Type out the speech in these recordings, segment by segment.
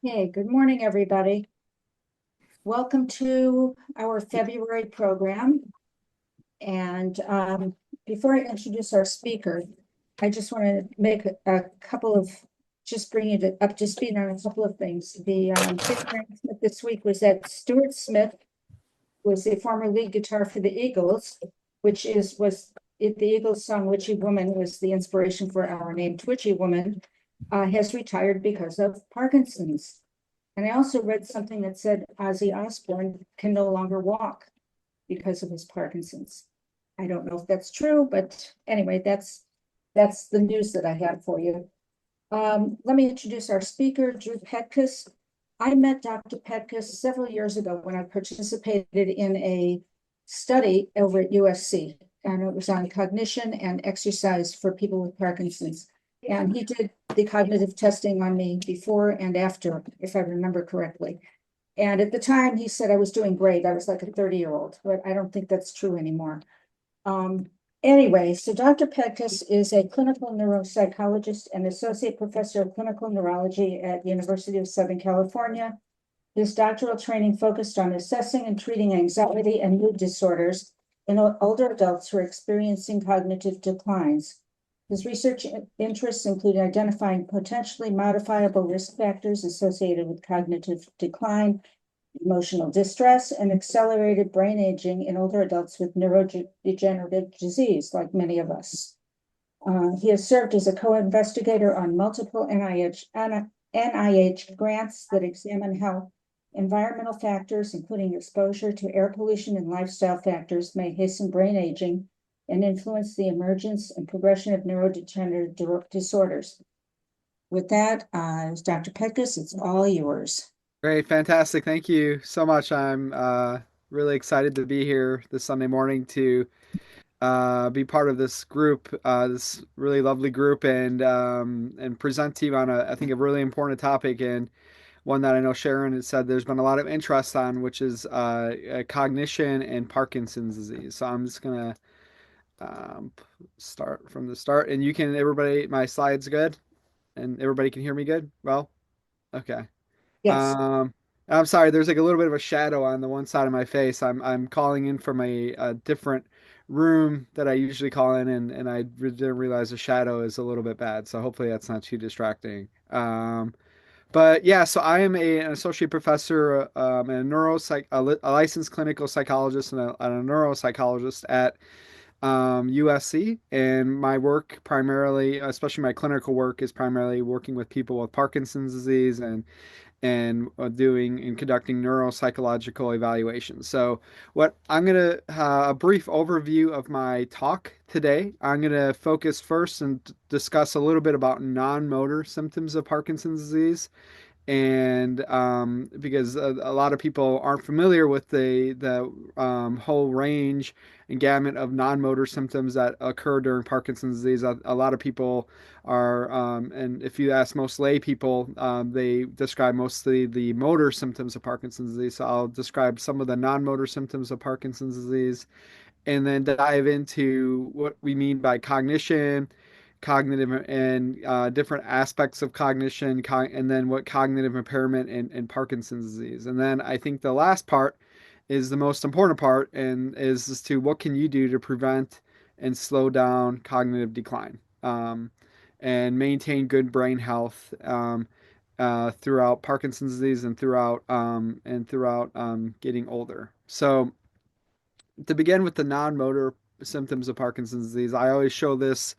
Hey, good morning, everybody. Welcome to our February program. And before I introduce our speaker, I just want to make a couple of, just bring you up to speed on a couple of things. The big announcement this week was that Stuart Smith was the former lead guitar for the Eagles, the Eagles song "Witchy Woman" was the inspiration for our name Twitchy Woman, has retired because of Parkinson's. And I also read something that said Ozzy Osbourne can no longer walk because of his Parkinson's. I don't know if that's true, but anyway, that's the news that I have for you. Let me introduce our speaker, Drew Petkus. I met Dr. Petkus several years ago when I participated in a study over at USC, and it was on cognition and exercise for people with Parkinson's. And he did the cognitive testing on me before and after, if I remember correctly. And at the time, he said I was doing great. I was like a 30-year-old, but I don't think that's true anymore. Anyway, so Dr. Petkus is a clinical neuropsychologist and associate professor of clinical neurology at the University of Southern California. His doctoral training focused on assessing and treating anxiety and mood disorders in older adults who are experiencing cognitive declines. His research interests include identifying potentially modifiable risk factors associated with cognitive decline, emotional distress, and accelerated brain aging in older adults with neurodegenerative disease, like many of us. He has served as a co-investigator on multiple NIH grants that examine how environmental factors, including exposure to air pollution and lifestyle factors, may hasten brain aging and influence the emergence and progression of neurodegenerative disorders. With that, Dr. Petkus, it's all yours. Great, fantastic. Thank you so much. I'm really excited to be here this Sunday morning to be part of this group, this really lovely group, and present to you on I think, a really important topic, and one that I know Sharon has said there's been a lot of interest on, which is cognition and Parkinson's disease. So I'm just gonna um, start from the start, and everybody, my slides good, and everybody can hear me good. Well, okay. Yes. Um, I'm sorry, there's like a little bit of a shadow on the one side of my face. I'm calling in from a different room that I usually call in, and didn't realize the shadow is a little bit bad. So hopefully that's not too distracting. But yeah, so I am an associate professor, and a licensed clinical psychologist and a neuropsychologist at USC, and my work primarily, especially my clinical work, is primarily working with people with Parkinson's disease and doing and conducting neuropsychological evaluations. So, what I'm going to a brief overview of my talk today. I'm going to focus first and discuss a little bit about non-motor symptoms of Parkinson's disease, and because a lot of people aren't familiar with the whole range and gamut of non-motor symptoms that occur during Parkinson's disease. A lot of people are, and if you ask most lay people, they describe mostly the motor symptoms of Parkinson's disease. So I'll describe some of the non-motor symptoms of Parkinson's disease, and then dive into what we mean by cognition, cognitive and different aspects of cognition, and then what cognitive impairment and Parkinson's disease. And then I think the last part is the most important part, and is as to what can you do to prevent and slow down cognitive decline, and maintain good brain health, throughout Parkinson's disease and throughout getting older. So to begin with the non-motor symptoms of Parkinson's disease, I always show this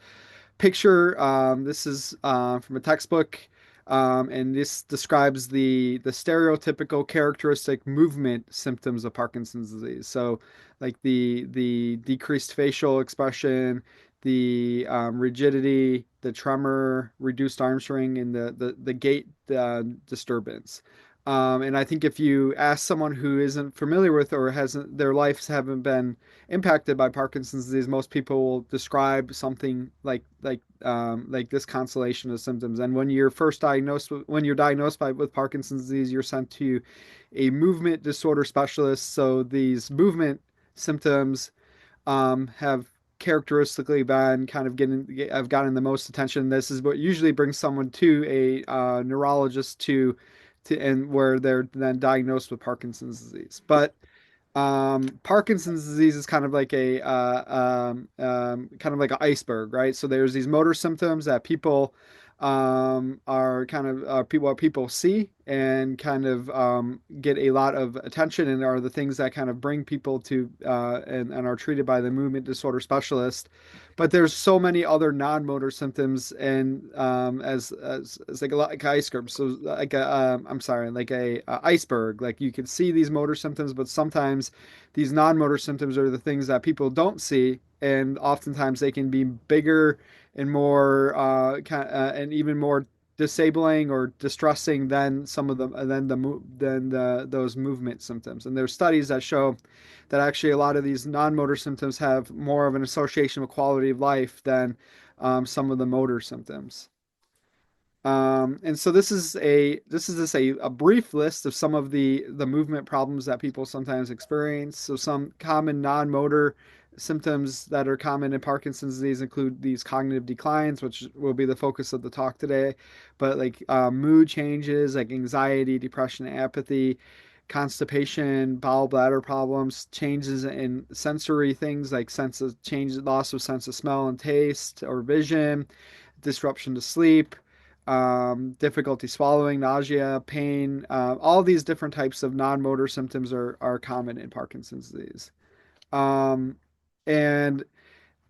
picture. This is from a textbook, and this describes the stereotypical characteristic movement symptoms of Parkinson's disease. So, like the decreased facial expression, the rigidity, the tremor, reduced arm swing, and the gait disturbance. And I think if you ask someone who isn't familiar with, or hasn't, their lives haven't been impacted by Parkinson's disease, most people will describe something like this constellation of symptoms. And when you're diagnosed with Parkinson's disease, you're sent to a movement disorder specialist. So these movement symptoms have characteristically been kind of have gotten the most attention. This is what usually brings someone to a neurologist and where they're then diagnosed with Parkinson's disease. But Parkinson's disease is kind of like a kind of like an iceberg, right? So there's these motor symptoms that people are kind of people what people see and kind of get a lot of attention and are the things that kind of bring people to and are treated by the movement disorder specialist. But there's so many other non-motor symptoms and as like a lot like iceberg. So like a I'm sorry, like a iceberg. Like you can see these motor symptoms, but sometimes these non-motor symptoms are the things that people don't see, and oftentimes they can be bigger and more and even more disabling or distressing than some of the than the those movement symptoms. And there's studies that show that actually a lot of these non-motor symptoms have more of an association with quality of life than some of the motor symptoms. And so this is just a brief list of some of the movement problems that people sometimes experience. So some common non-motor symptoms that are common in Parkinson's disease include these cognitive declines, which will be the focus of the talk today, but like mood changes, like anxiety, depression, apathy, constipation, bowel bladder problems, changes in sensory things like sense of change, loss of sense of smell and taste or vision, disruption to sleep, difficulty swallowing, nausea, pain. All these different types of non-motor symptoms are common in Parkinson's disease. Um, and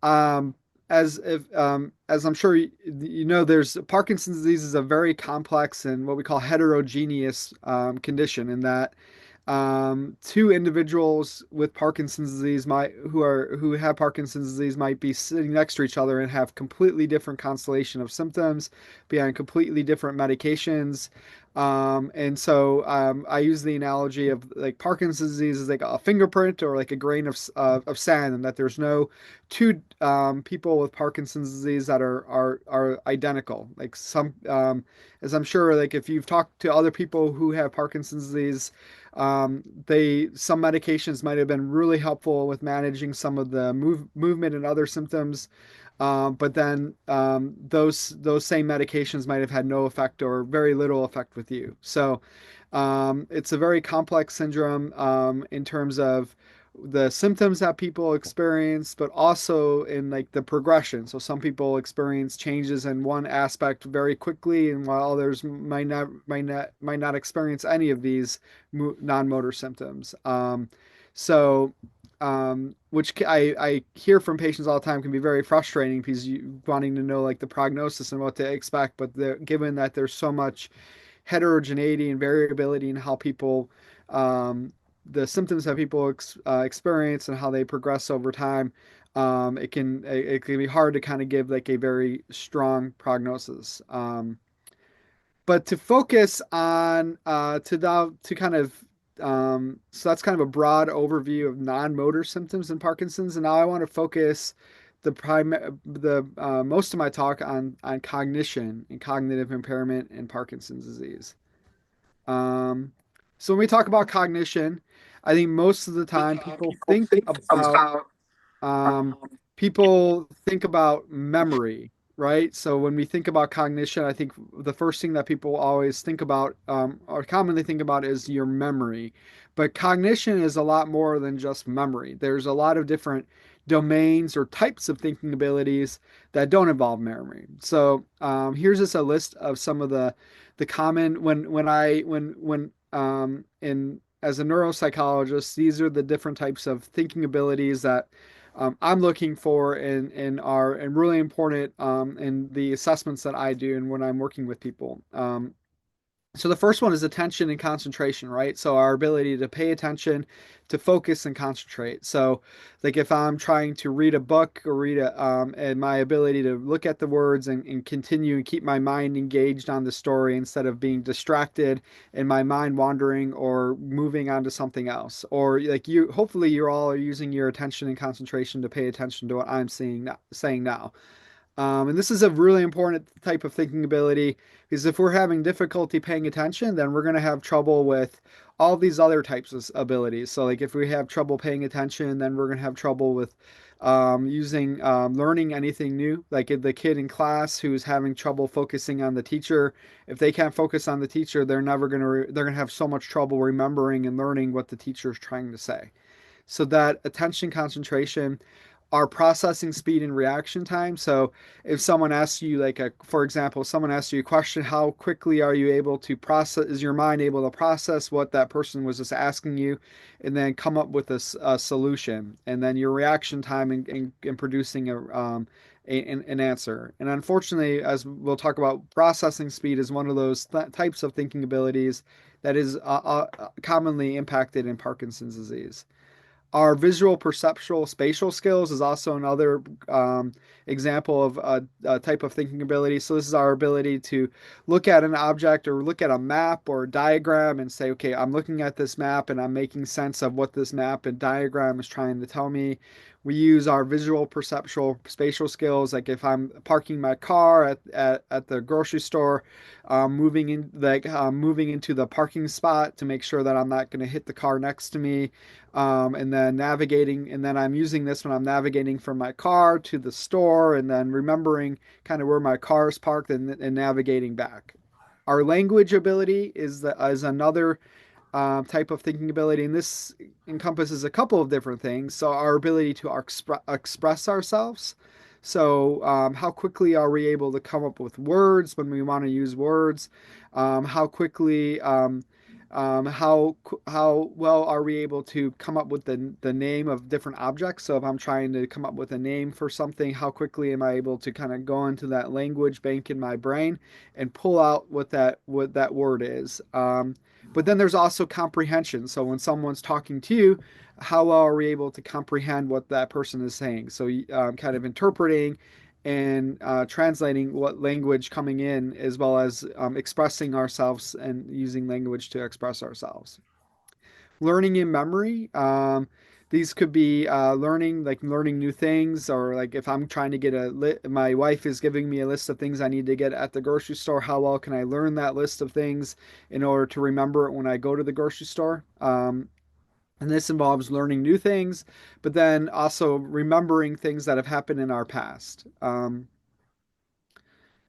um, as I'm sure you know, there's Parkinson's disease is a very complex and what we call heterogeneous condition in that two individuals with Parkinson's disease might who have Parkinson's disease might be sitting next to each other and have completely different constellation of symptoms, be on completely different medications. And so I use the analogy of like Parkinson's disease is like a fingerprint or like a grain of sand, and that there's no two people with Parkinson's disease that are identical. Like some, as I'm sure, like if you've talked to other people who have Parkinson's disease, some medications might have been really helpful with managing some of the movement and other symptoms. But then those same medications might have had no effect or very little effect with you. So it's a very complex syndrome in terms of the symptoms that people experience, but also in like the progression. So some people experience changes in one aspect very quickly, and while others might not experience any of these non-motor symptoms. So which I hear from patients all the time can be very frustrating because you wanting to know like the prognosis and what to expect, but given that there's so much heterogeneity and variability in how people the symptoms that people experience and how they progress over time, it can be hard to kind of give like a very strong prognosis. But to focus on to kind of so that's kind of a broad overview of non-motor symptoms in Parkinson's, and now I want to focus the most of my talk on cognition and cognitive impairment in Parkinson's disease. Um, so when we talk about cognition, I think most of the time um, people think about memory, right? So when we think about cognition, I think the first thing that people always think about, or commonly think about, is your memory. But cognition is a lot more than just memory. There's a lot of different domains or types of thinking abilities that don't involve memory. So here's just a list of some of the common when in as a neuropsychologist, these are the different types of thinking abilities that I'm looking for and are and really important in the assessments that I do and when I'm working with people. So the first one is attention and concentration, right? So our ability to pay attention, to focus and concentrate. So like if I'm trying to read a book or and my ability to look at the words and continue and keep my mind engaged on the story instead of being distracted and my mind wandering or moving on to something else. Or like hopefully you're all using your attention and concentration to pay attention to what I'm saying now. And this is a really important type of thinking ability because if we're having difficulty paying attention, then we're going to have trouble with all these other types of abilities. So, like if we have trouble paying attention, then we're going to have trouble with learning anything new. Like if the kid in class who's having trouble focusing on the teacher, if they can't focus on the teacher, they're never going to they're going to have so much trouble remembering and learning what the teacher is trying to say. So that attention concentration, our processing speed and reaction time. So if someone asks you for example, someone asks you a question, how quickly are you able to process, is your mind able to process what that person was just asking you and then come up with a solution, and then your reaction time in producing an answer. And unfortunately, as we'll talk about, processing speed is one of those types of thinking abilities that is commonly impacted in Parkinson's disease. Our visual, perceptual, spatial skills is also another example of a type of thinking ability. So this is our ability to look at an object or look at a map or a diagram and say, okay, I'm looking at this map and I'm making sense of what this map and diagram is trying to tell me. We use our visual, perceptual, spatial skills. Like if I'm parking my car at the grocery store, moving into the parking spot to make sure that I'm not going to hit the car next to me, and then navigating, and then I'm using this when I'm navigating from my car to the store, and then remembering kind of where my car is parked and navigating back. Our language ability is another type of thinking ability, and this encompasses a couple of different things. So our ability to express ourselves. So how quickly are we able to come up with words when we want to use words? How quickly how well are we able to come up with the name of different objects? So if I'm trying to come up with a name for something, how quickly am I able to kind of go into that language bank in my brain and pull out what that word is? But then there's also comprehension. So when someone's talking to you, how well are we able to comprehend what that person is saying? So kind of interpreting and translating what language coming in, as well as expressing ourselves and using language to express ourselves. Learning in memory. These could be learning new things, or like if I'm trying to get my wife is giving me a list of things I need to get at the grocery store. How well can I learn that list of things in order to remember it when I go to the grocery store? And this involves learning new things, but then also remembering things that have happened in our past.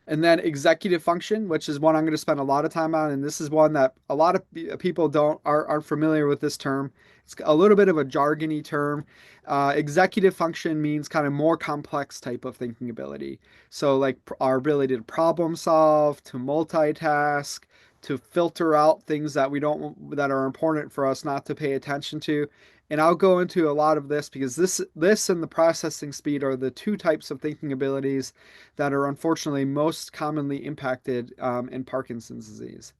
And then executive function, which is one I'm going to spend a lot of time on, and this is one that a lot of people aren't familiar with this term. It's a little bit of a jargony term. Executive function means kind of more complex type of thinking ability. So like our ability to problem solve, to multitask, to filter out things that we don't that are important for us not to pay attention to. And I'll go into a lot of this because this and the processing speed are the two types of thinking abilities that are unfortunately most commonly impacted in Parkinson's disease.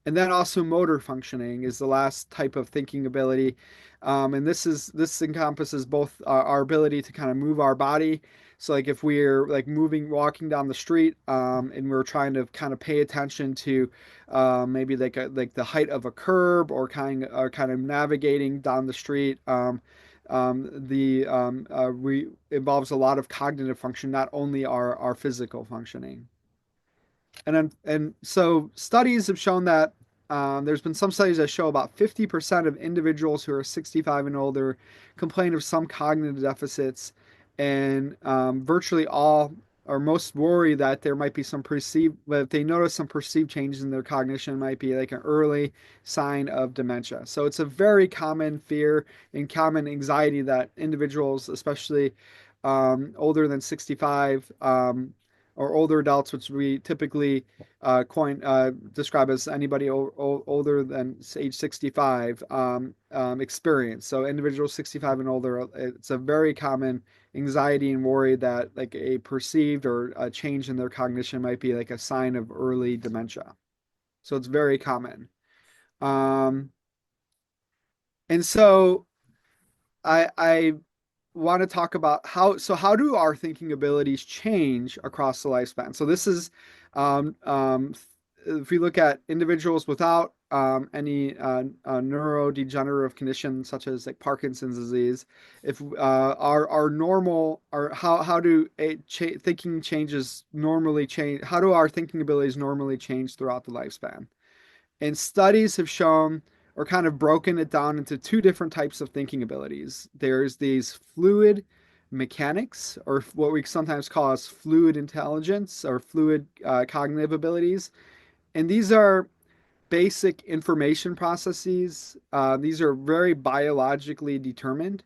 And then also motor functioning is the last type of thinking ability. And this encompasses both our ability to kind of move our body. So like if we're like walking down the street, and we're trying to kind of pay attention to maybe like the height of a curb, or kind of navigating down the street. Involves a lot of cognitive function, not only our physical functioning. And so studies have shown that there's been some studies that show about 50% of individuals who are 65 and older complain of some cognitive deficits, and virtually all or most worry that there might be some perceived, but if they notice some perceived changes in their cognition, it might be like an early sign of dementia. So it's a very common fear and common anxiety that individuals, especially older than 65, or older adults, which we typically describe as anybody older than age 65, experience. So individuals 65 and older, it's a very common anxiety and worry that like a perceived or a change in their cognition might be like a sign of early dementia. So it's very common. Um, and so I want to talk about how do our thinking abilities change across the lifespan. So this is um, um, if we look at individuals without any neurodegenerative condition such as like Parkinson's disease, if our normal or how do thinking changes normally change? How do our thinking abilities normally change throughout the lifespan? And studies have shown or kind of broken it down into two different types of thinking abilities. There's these fluid mechanics, or what we sometimes call as fluid intelligence or fluid cognitive abilities. And these are basic information processes. These are very biologically determined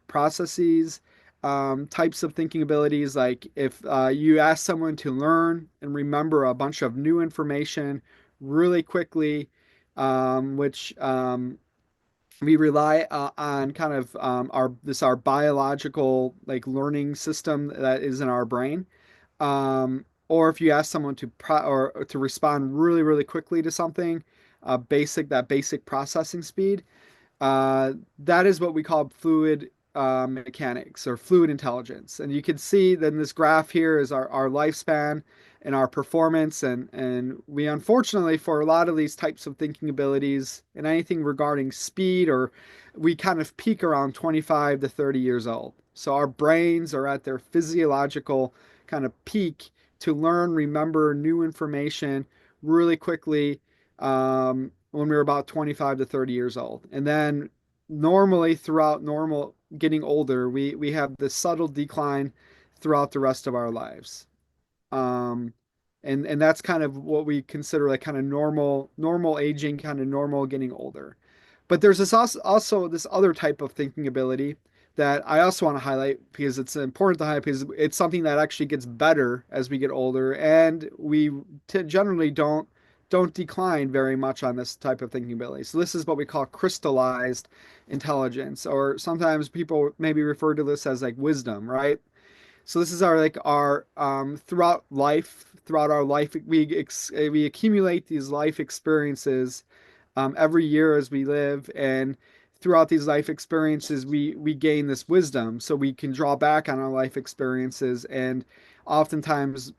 processes, types of thinking abilities. Like if you ask someone to learn and remember a bunch of new information really quickly, which we rely on kind of our biological like learning system that is in our brain. Or if you ask someone to or to respond really quickly to something, basic processing speed, that is what we call fluid mechanics or fluid intelligence. And you can see that in this graph here is our lifespan and our performance. And we unfortunately, for a lot of these types of thinking abilities and anything regarding speed, or we kind of peak around 25 to 30 years old. So our brains are at their physiological kind of peak to learn, remember new information really quickly. When we were about 25 to 30 years old. And then normally throughout normal getting older, we have this subtle decline throughout the rest of our lives. Um, and that's kind of what we consider like kind of normal aging, kind of normal getting older. But there's also this other type of thinking ability that I also want to highlight because it's important to highlight because it's something that actually gets better as we get older, and we generally don't decline very much on this type of thinking ability. So this is what we call crystallized intelligence, or sometimes people maybe refer to this as like wisdom, right? So this is our throughout our life we accumulate these life experiences every year as we live, and throughout these life experiences we gain this wisdom, so we can draw back on our life experiences, and oftentimes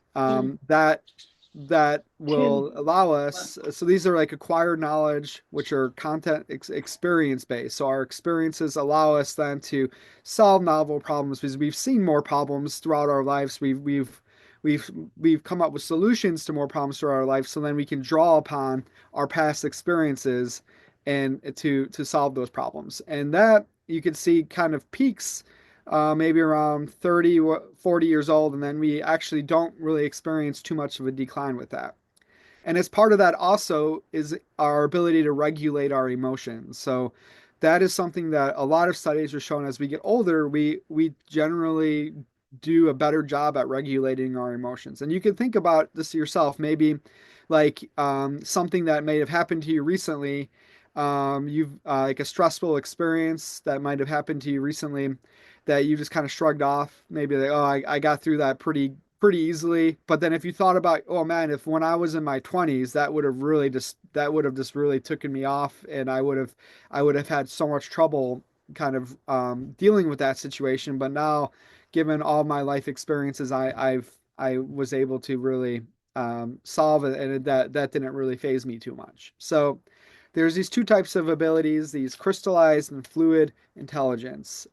that will allow us. So these are like acquired knowledge, which are content experience based. So our experiences allow us then to solve novel problems because we've seen more problems throughout our lives. We've we've come up with solutions to more problems throughout our life. So then we can draw upon our past experiences and to solve those problems. And that you can see kind of peaks maybe around 30, 40 years old, and then we actually don't really experience too much of a decline with that. And as part of that also is our ability to regulate our emotions. So that is something that a lot of studies are showing as we get older, we generally do a better job at regulating our emotions. And you can think about this yourself, maybe like something that may have happened to you recently. You've like a stressful experience that might have happened to you recently that you just kind of shrugged off. Maybe like, oh, I got through that pretty easily. But then if you thought about, oh man, if when I was in my 20s, that would have just really taken me off, and I would have had so much trouble kind of dealing with that situation. But now, given all my life experiences, I was able to really solve it, and that didn't really phase me too much. So there's these two types of abilities, these crystallized and fluid intelligence.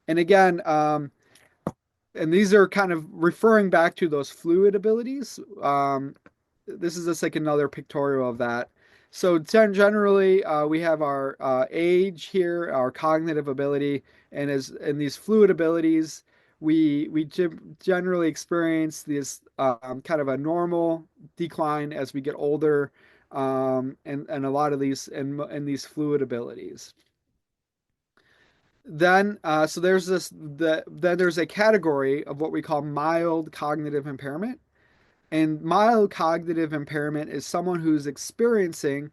And again, and these are kind of referring back to those fluid abilities. This is just like another pictorial of that. So generally, we have our age here, our cognitive ability, and as in these fluid abilities, we generally experience this kind of a normal decline as we get older, and a lot of these and these fluid abilities. Then, so then there's a category of what we call mild cognitive impairment. And mild cognitive impairment is someone who's experiencing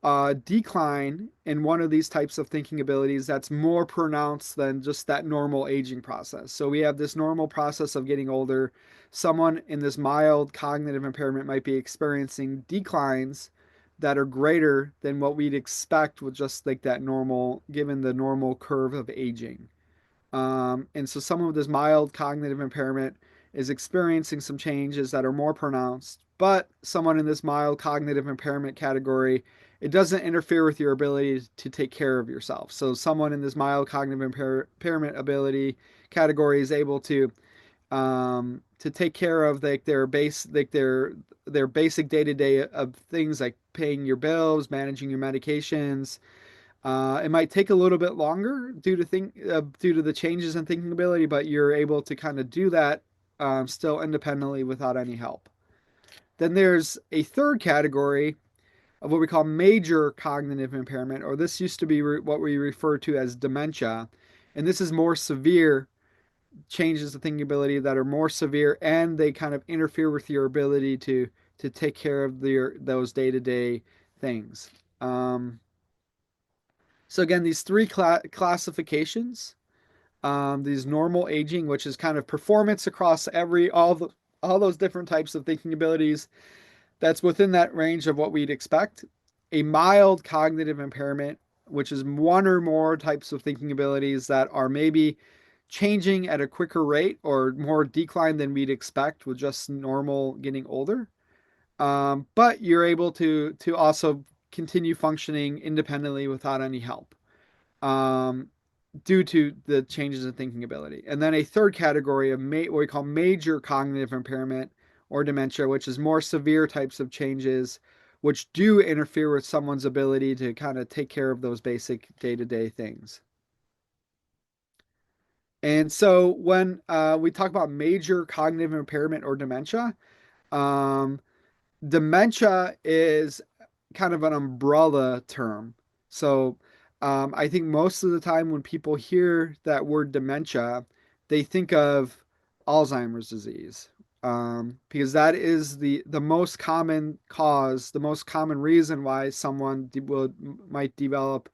a decline in one of these types of thinking abilities that's more pronounced than just that normal aging process. So we have this normal process of getting older. Someone in this mild cognitive impairment might be experiencing declines that are greater than what we'd expect with just like that normal, given the normal curve of aging. And so someone with this mild cognitive impairment is experiencing some changes that are more pronounced, but someone in this mild cognitive impairment category it doesn't interfere with your ability to take care of yourself. So someone in this mild cognitive impairment ability category is able to take care of like their basic day-to-day of things like paying your bills, managing your medications. It might take a little bit longer due to the changes in thinking ability, but you're able to kind of do that still independently without any help. Then there's a third category of what we call major cognitive impairment, or this used to be what we refer to as dementia. And this is more severe changes to thinking ability that are more severe, and they kind of interfere with your ability to take care of those day-to-day things. So again, these three classifications, these normal aging, which is kind of performance across all those different types of thinking abilities, that's within that range of what we'd expect. A mild cognitive impairment, which is one or more types of thinking abilities that are maybe changing at a quicker rate or more decline than we'd expect with just normal getting older. But you're able to also continue functioning independently without any help um, due to the changes in thinking ability. And then a third category of what we call major cognitive impairment or dementia, which is more severe types of changes which do interfere with someone's ability to kind of take care of those basic day-to-day things. And so when we talk about major cognitive impairment or dementia, um, dementia is kind of an umbrella term. So I think most of the time when people hear that word dementia, they think of Alzheimer's disease because that is the most common cause, the most common reason why someone might develop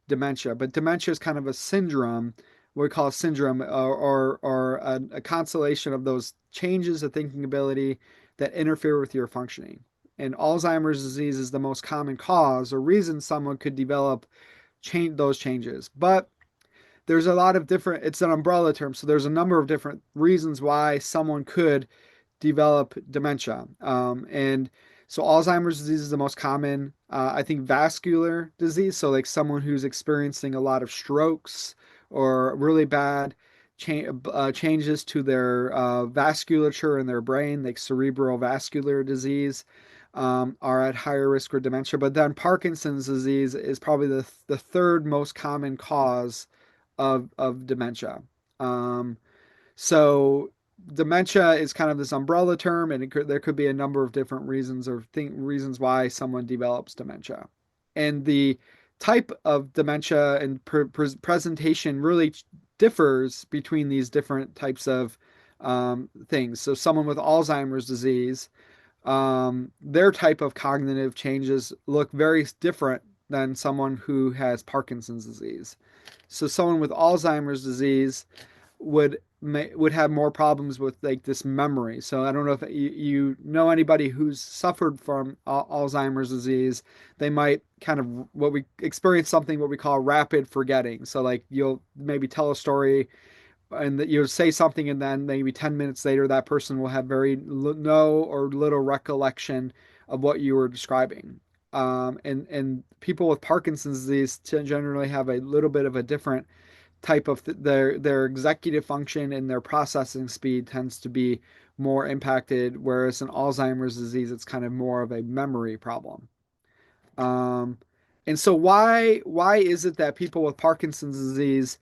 dementia. But dementia is kind of a syndrome, what we call a syndrome, or a constellation of those changes of thinking ability that interfere with your functioning. And Alzheimer's disease is the most common cause or reason someone could develop those changes. But there's a lot of different, it's an umbrella term. So there's a number of different reasons why someone could develop dementia. And so Alzheimer's disease is the most common. I think vascular disease, so like someone who's experiencing a lot of strokes or really bad changes to their vasculature in their brain, like cerebral vascular disease, are at higher risk for dementia. But then Parkinson's disease is probably the third most common cause of dementia. So dementia is kind of this umbrella term, and there could be a number of different reasons or reasons why someone develops dementia. And the type of dementia and presentation really differs between these different types of things. So someone with Alzheimer's disease, their type of cognitive changes look very different than someone who has Parkinson's disease. So someone with Alzheimer's disease would have more problems with like this memory. So I don't know if you know anybody who's suffered from Alzheimer's disease. They might kind of what we experience something what we call rapid forgetting. So like you'll maybe tell a story and that you'll say something and then maybe 10 minutes later that person will have no or little recollection of what you were describing. And people with Parkinson's disease generally have a little bit of a different type of their executive function and their processing speed tends to be more impacted, whereas in Alzheimer's disease, it's kind of more of a memory problem. Um, and so why is it that people with Parkinson's disease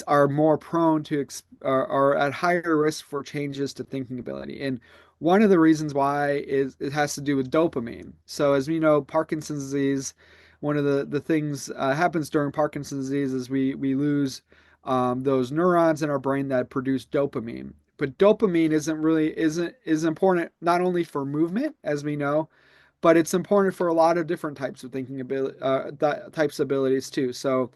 are more prone to are at higher risk for changes to thinking ability? And one of the reasons why is it has to do with dopamine. So as we know, Parkinson's disease, one of the things happens during Parkinson's disease is we lose those neurons in our brain that produce dopamine. But dopamine isn't important not only for movement, as we know, but it's important for a lot of different types of thinking ability, types of abilities too. So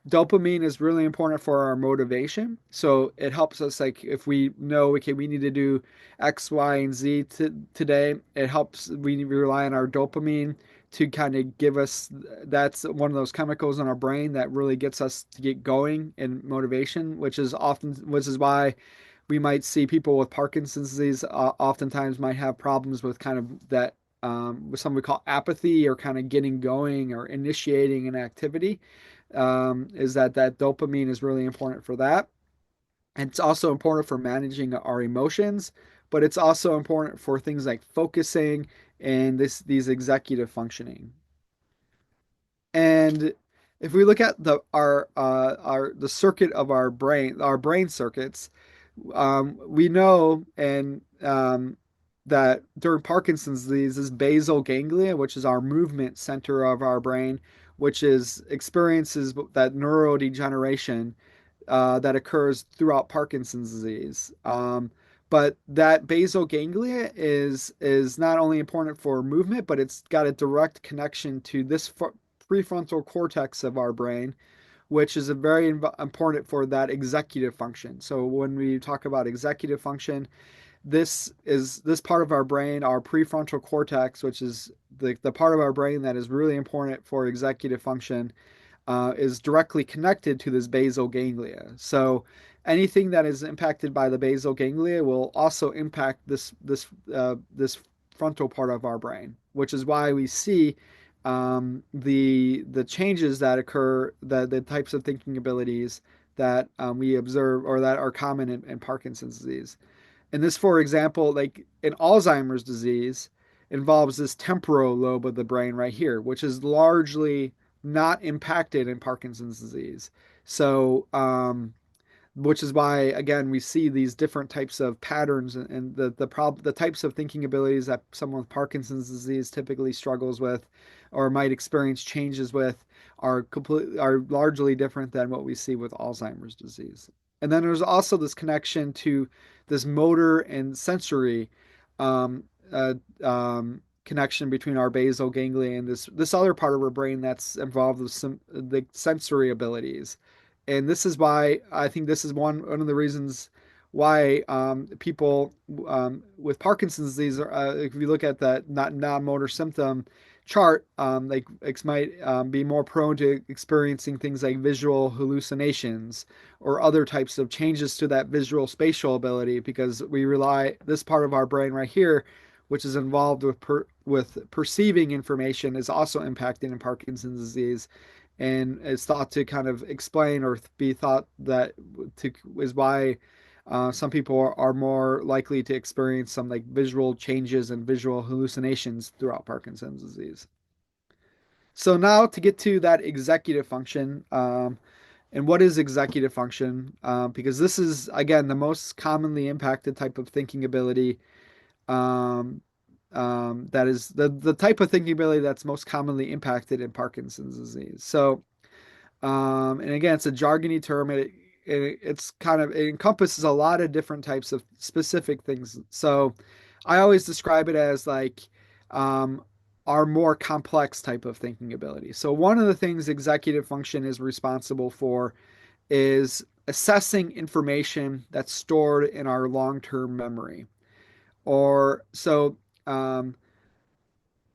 dopamine is really important for our motivation. So it helps us, like if we know, okay, we need to do X, Y, and Z today, it helps, we rely on our dopamine to kind of give us, that's one of those chemicals in our brain that really gets us to get going in motivation, which is why we might see people with Parkinson's disease oftentimes might have problems with kind of that what some we call apathy or kind of getting going or initiating an activity, is that dopamine is really important for that. And it's also important for managing our emotions, but it's also important for things like focusing and these executive functioning. And if we look at the circuit of our brain circuits, we know that during Parkinson's disease, this basal ganglia, which is our movement center of our brain, which is experiences that neurodegeneration that occurs throughout Parkinson's disease. But that basal ganglia is not only important for movement, but it's got a direct connection to this prefrontal cortex of our brain, which is a very important for that executive function. So when we talk about executive function, this part of our brain, our prefrontal cortex, which is the part of our brain that is really important for executive function, is directly connected to this basal ganglia. So anything that is impacted by the basal ganglia will also impact this frontal part of our brain, which is why we see the changes that occur, the types of thinking abilities that we observe or that are common in Parkinson's disease. And this, for example, like in Alzheimer's disease, involves this temporal lobe of the brain right here, which is largely not impacted in Parkinson's disease. So, which is why again we see these different types of patterns and the types of thinking abilities that someone with Parkinson's disease typically struggles with or might experience changes with are largely different than what we see with Alzheimer's disease. And then there's also this connection to this motor and sensory um, uh, connection between our basal ganglia and this other part of our brain that's involved with some the sensory abilities. And this is why I think this is one of the reasons why people with Parkinson's disease, if you look at that non-motor symptom chart, like might be more prone to experiencing things like visual hallucinations or other types of changes to that visual spatial ability because we rely this part of our brain right here, which is involved with perceiving information, is also impacted in Parkinson's disease and is thought to kind of explain or be thought that is why some people are more likely to experience some like visual changes and visual hallucinations throughout Parkinson's disease. So now to get to that executive function, and what is executive function? Because this is again the most commonly impacted type of thinking ability. Um, that is the type of thinking ability that's most commonly impacted in Parkinson's disease. So and again, it's a jargony term. It's kind of it encompasses a lot of different types of specific things. So I always describe it as like um, our more complex type of thinking ability. So one of the things executive function is responsible for is assessing information that's stored in our long-term memory. Or so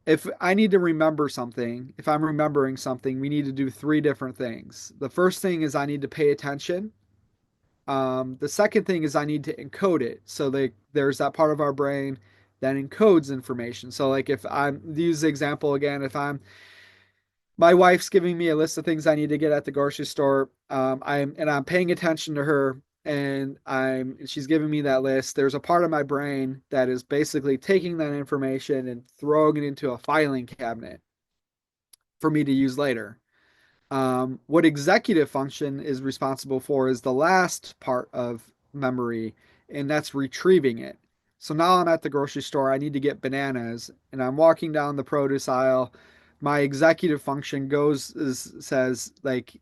if I need to remember something, if I'm remembering something, we need to do three different things. The first thing is I need to pay attention. The second thing is I need to encode it. So there's that part of our brain that encodes information. So like if I'm use the example again, if I'm my wife's giving me a list of things I need to get at the grocery store. I'm paying attention to her and she's giving me that list. There's a part of my brain that is basically taking that information and throwing it into a filing cabinet for me to use later. What executive function is responsible for is the last part of memory, and that's retrieving it. So now I'm at the grocery store. I need to get bananas, and I'm walking down the produce aisle. My executive function says like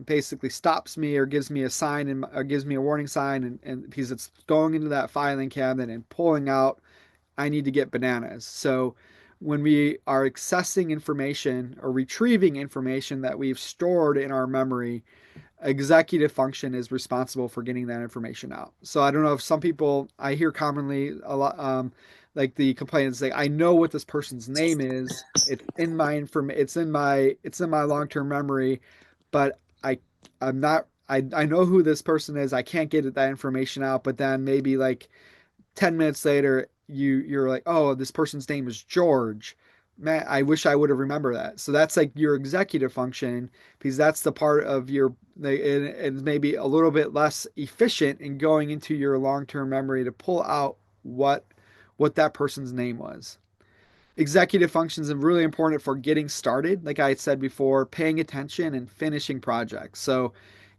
basically stops me or gives me a sign or gives me a warning sign, and because it's going into that filing cabinet and pulling out I need to get bananas. So when we are accessing information or retrieving information that we've stored in our memory, executive function is responsible for getting that information out. So I don't know if some people I hear commonly a lot like the complainants say, I know what this person's name is. It's in my long-term memory, but I'm not I know who this person is. I can't get that information out, but then maybe like 10 minutes later, you're like, oh, this person's name is George. Man, I wish I would have remembered that. So that's like your executive function, because that's the part of your, and maybe a little bit less efficient in going into your long-term memory to pull out what that person's name was. Executive functions are really important for getting started, like I had said before, paying attention and finishing projects. So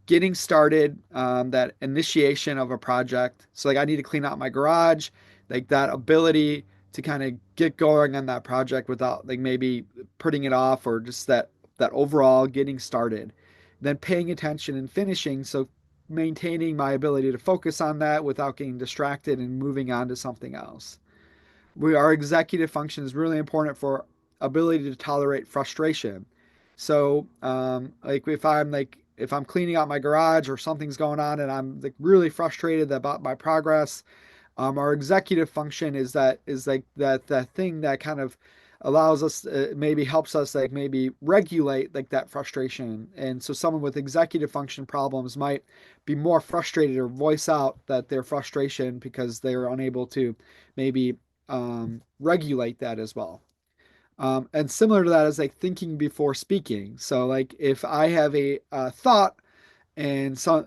getting started, that initiation of a project. So like I need to clean out my garage, like that ability to kind of get going on that project without like maybe putting it off, or just that overall getting started. Then paying attention and finishing. So maintaining my ability to focus on that without getting distracted and moving on to something else. Our executive function is really important for ability to tolerate frustration. So, like if I'm cleaning out my garage or something's going on and I'm like really frustrated about my progress, our executive function is like that thing that kind of allows us, maybe helps us like maybe regulate like that frustration. And so someone with executive function problems might be more frustrated or voice out that their frustration because they're unable to maybe regulate that as well. And similar to that is like thinking before speaking. So like if I have a thought and so,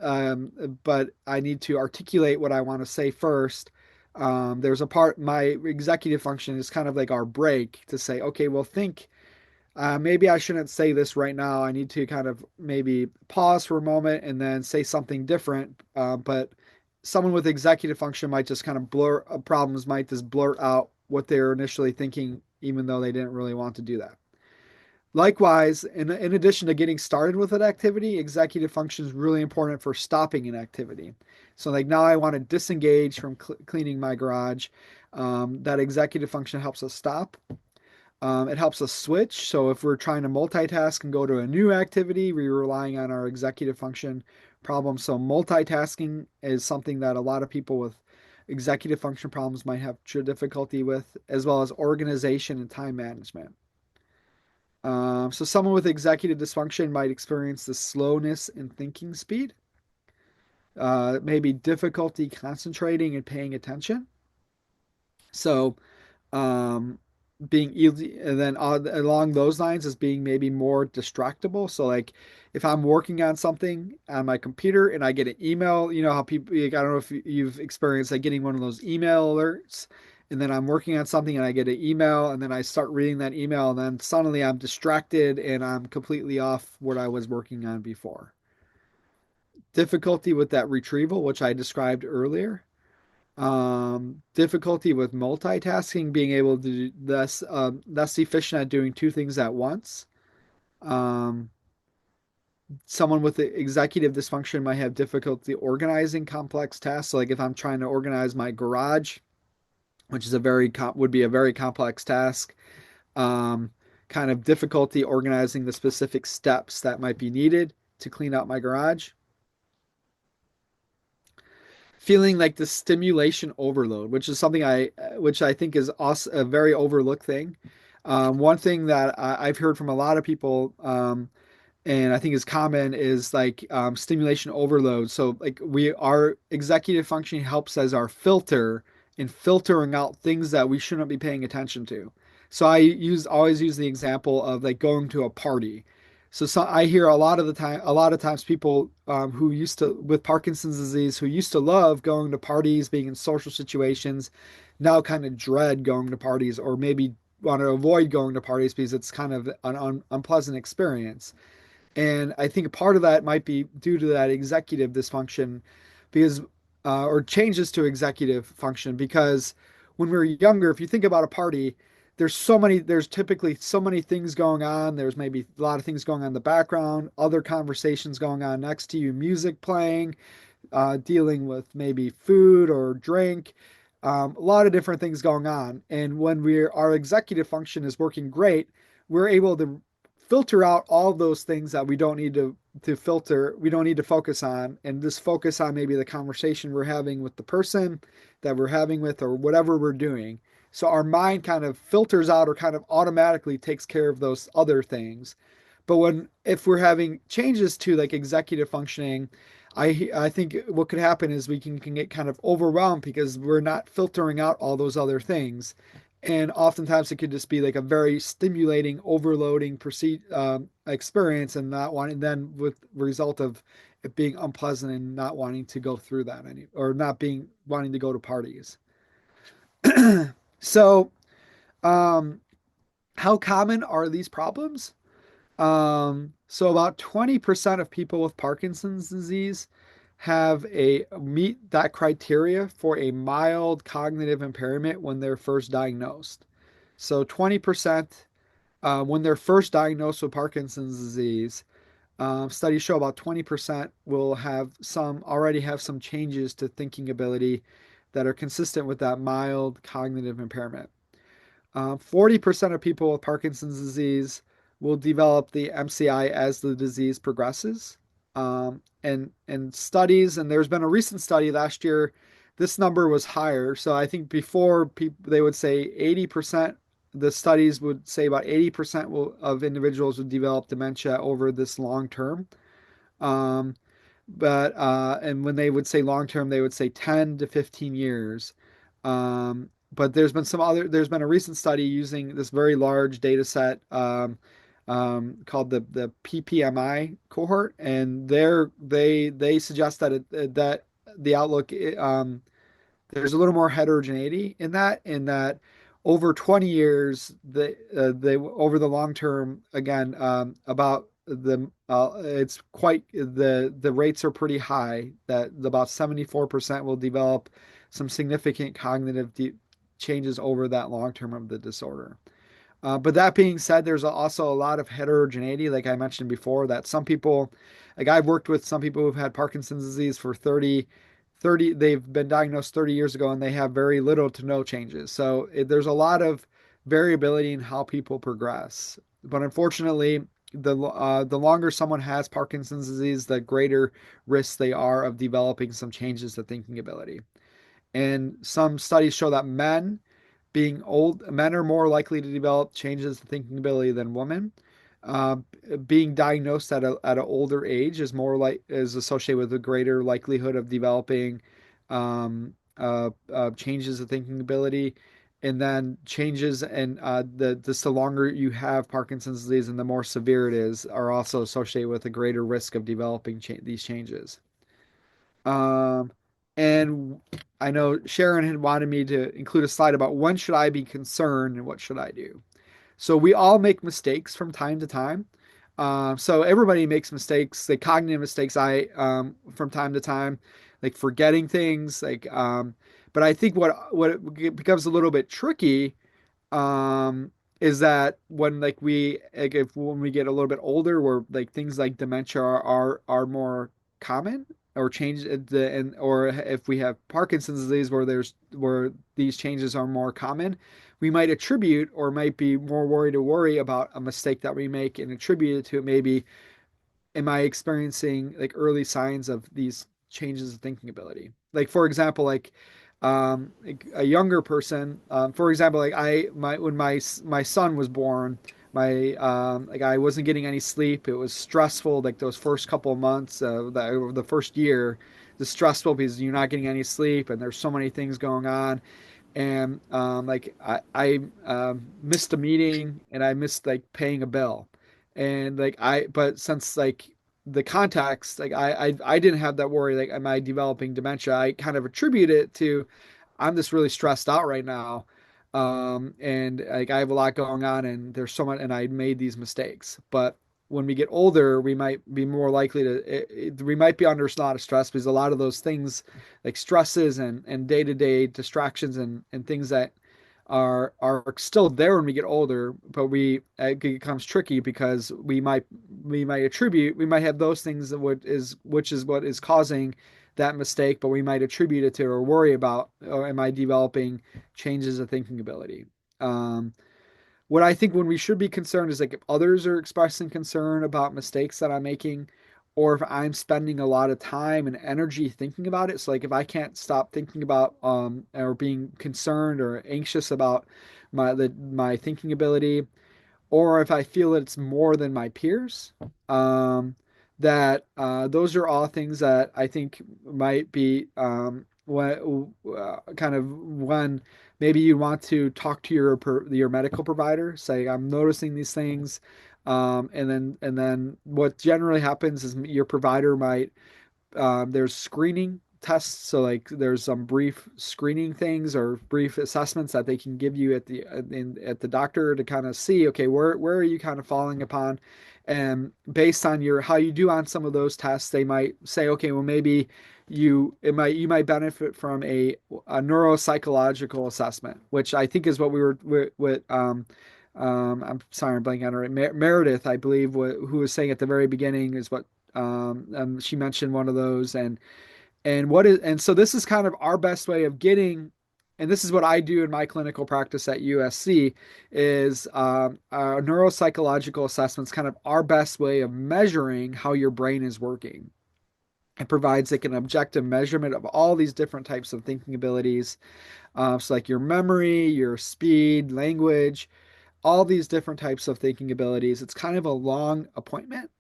but I need to articulate what I want to say first. There's a part, my executive function is kind of like our break to say, okay, well, think, maybe I shouldn't say this right now. I need to kind of maybe pause for a moment and then say something different. But someone with executive function might just kind of problems might just blurt out what they're initially thinking, even though they didn't really want to do that. Likewise, in addition to getting started with an activity, executive function is really important for stopping an activity. So, like now I want to disengage from cleaning my garage. That executive function helps us stop. It helps us switch. So, if we're trying to multitask and go to a new activity, we're relying on our executive function problem. So, multitasking is something that a lot of people with executive function problems might have difficulty with, as well as organization and time management. So someone with executive dysfunction might experience the slowness in thinking speed, maybe difficulty concentrating and paying attention. So, um, being easy, and then along those lines is being maybe more distractible. So, like if I'm working on something on my computer and I get an email, you know how people, like, I don't know if you've experienced like getting one of those email alerts, and then I'm working on something and I get an email, and then I start reading that email, and then suddenly I'm distracted and I'm completely off what I was working on before. Difficulty with that retrieval, which I described earlier. Difficulty with multitasking, being able to less efficient at doing two things at once. Um, Someone with executive dysfunction might have difficulty organizing complex tasks. So like if I'm trying to organize my garage, which is would be a very complex task, um, kind of difficulty organizing the specific steps that might be needed to clean out my garage. Feeling like the stimulation overload, which I think is also a very overlooked thing. One thing that I've heard from a lot of people, and I think is common, is like stimulation overload. So like our executive function helps as our filter in filtering out things that we shouldn't be paying attention to. So always use the example of like going to a party. So I hear a lot of times people who used to, with Parkinson's disease, who used to love going to parties, being in social situations, now kind of dread going to parties, or maybe want to avoid going to parties because it's kind of an unpleasant experience. And I think part of that might be due to that executive dysfunction, because or changes to executive function. Because when we were younger, if you think about a party, there's typically so many things going on. There's maybe a lot of things going on in the background, other conversations going on next to you, music playing, dealing with maybe food or drink, a lot of different things going on. And when our executive function is working great, we're able to filter out all of those things that we don't need to filter, we don't need to focus on, and just focus on maybe the conversation we're having with the person that we're having with, or whatever we're doing. So our mind kind of filters out or kind of automatically takes care of those other things. But if we're having changes to like executive functioning, I think what could happen is we can get kind of overwhelmed because we're not filtering out all those other things. And oftentimes it could just be like a very stimulating, overloading experience and not wanting, then with result of it being unpleasant and not wanting to go through that or not being wanting to go to parties. So, um, how common are these problems? So about 20% of people with Parkinson's disease have a meet that criteria for a mild cognitive impairment when they're first diagnosed. So 20% when they're first diagnosed with Parkinson's disease, studies show about 20% will already have some changes to thinking ability that are consistent with that mild cognitive impairment. 40% of people with Parkinson's disease will develop the MCI as the disease progresses. And studies, and there's been a recent study last year, this number was higher. So I think before people they would say 80%, the studies would say about 80% of individuals would develop dementia over this long term. Um, and when they would say long term, they would say 10 to 15 years. But there's been a recent study using this very large data set called the PPMI cohort, and they suggest that the outlook there's a little more heterogeneity in that over 20 years they over the long term again about the it's quite the rates are pretty high that about 74% will develop some significant changes over that long term of the disorder. But that being said, there's also a lot of heterogeneity, like I mentioned before, that some people, like I've worked with some people who've had Parkinson's disease for 30, they've been diagnosed 30 years ago and they have very little to no changes. So there's a lot of variability in how people progress. But unfortunately, the longer someone has Parkinson's disease, the greater risk they are of developing some changes to thinking ability. And some studies show that men are more likely to develop changes to thinking ability than women. Uh, Being diagnosed at an older age is associated with a greater likelihood of developing changes of thinking ability, and then changes and the longer you have Parkinson's disease and the more severe it is, are also associated with a greater risk of developing these changes. Um, and I know Sharon had wanted me to include a slide about when should I be concerned and what should I do. So we all make mistakes from time to time. So everybody makes mistakes, like cognitive mistakes. From time to time, like forgetting things, but I think what it becomes a little bit tricky is that when like we like if when we get a little bit older, where like things like dementia are more common or change or if we have Parkinson's disease where these changes are more common, we might attribute or might be more worry about a mistake that we make and attribute it to maybe am I experiencing like early signs of these changes of thinking ability? Like for example, like a younger person, for example, like I my when my son was born, my like I wasn't getting any sleep. It was stressful. Like those first couple of months, the first year, the stressful because you're not getting any sleep and there's so many things going on and like I missed a meeting and I missed like paying a bill, and like but since like the context, like I didn't have that worry. Like, am I developing dementia? I kind of attribute it to I'm just really stressed out right now, and like I have a lot going on, and there's so much, and I made these mistakes. But when we get older, we might be more likely we might be under a lot of stress because a lot of those things like stresses and day-to-day distractions and things that are still there when we get older, but it becomes tricky because we might have those things that which is what is causing that mistake, but we might attribute it to or worry about, or am I developing changes of thinking ability? Um, what I think when we should be concerned is like if others are expressing concern about mistakes that I'm making, or if I'm spending a lot of time and energy thinking about it. So like if I can't stop thinking about or being concerned or anxious about my thinking ability, or if I feel that it's more than my peers, um, that those are all things that I think might be kind of when maybe you want to talk to your medical provider, say I'm noticing these things, and then what generally happens is your provider might there's screening tests, so like there's some brief screening things or brief assessments that they can give you at the doctor to kind of see, okay, where are you kind of falling upon, and based on your how you do on some of those tests, they might say, okay, well maybe you might benefit from a neuropsychological assessment, which I think is what we were what I'm sorry, I'm blanking on her. Meredith, I believe, who was saying at the very beginning is what she mentioned one of those, and so this is kind of our best way of getting, and this is what I do in my clinical practice at USC, is neuropsychological assessments, kind of our best way of measuring how your brain is working. It provides like an objective measurement of all these different types of thinking abilities, so like your memory, your speed, language, all these different types of thinking abilities. It's kind of a long appointment.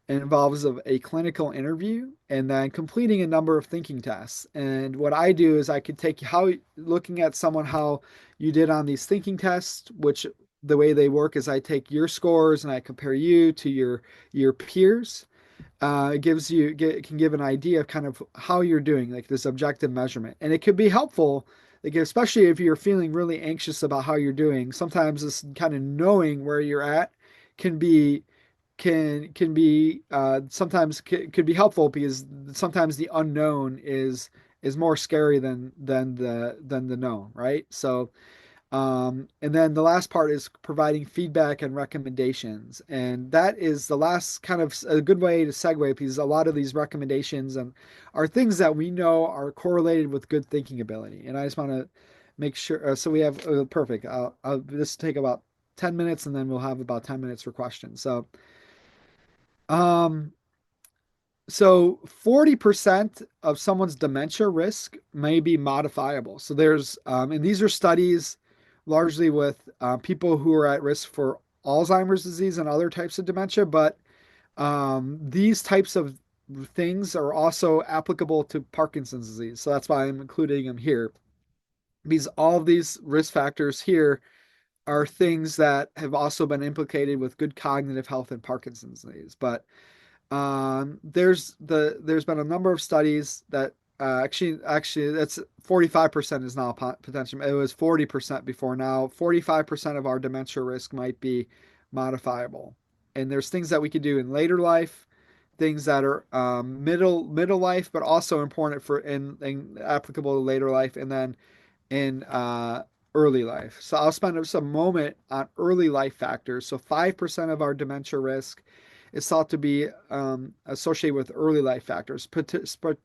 It involves a clinical interview and then completing a number of thinking tests. And what I do is I could take how looking at someone how you did on these thinking tests, which the way they work is I take your scores and I compare you to your peers. It can give an idea of kind of how you're doing, like this objective measurement, and it could be helpful, like especially if you're feeling really anxious about how you're doing. Sometimes this kind of knowing where you're at can be can be sometimes could be helpful because sometimes the unknown is more scary than the known, right? So and then the last part is providing feedback and recommendations. And that is the last kind of a good way to segue because a lot of these recommendations and are things that we know are correlated with good thinking ability. And I just want to make sure. So we have perfect. I'll this take about 10 minutes and then we'll have about 10 minutes for questions. Um, so 40% of someone's dementia risk may be modifiable. So and these are studies largely with people who are at risk for Alzheimer's disease and other types of dementia, but these types of things are also applicable to Parkinson's disease. So that's why I'm including them here. Because all of these risk factors here are things that have also been implicated with good cognitive health in Parkinson's disease. But there's been a number of studies that actually that's 45% is now potential. It was 40% before. Now 45% of our dementia risk might be modifiable, and there's things that we could do in later life, things that are middle life, but also important for in applicable to later life, and then in early life. So I'll spend just a moment on early life factors. So 5% of our dementia risk is thought to be associated with early life factors,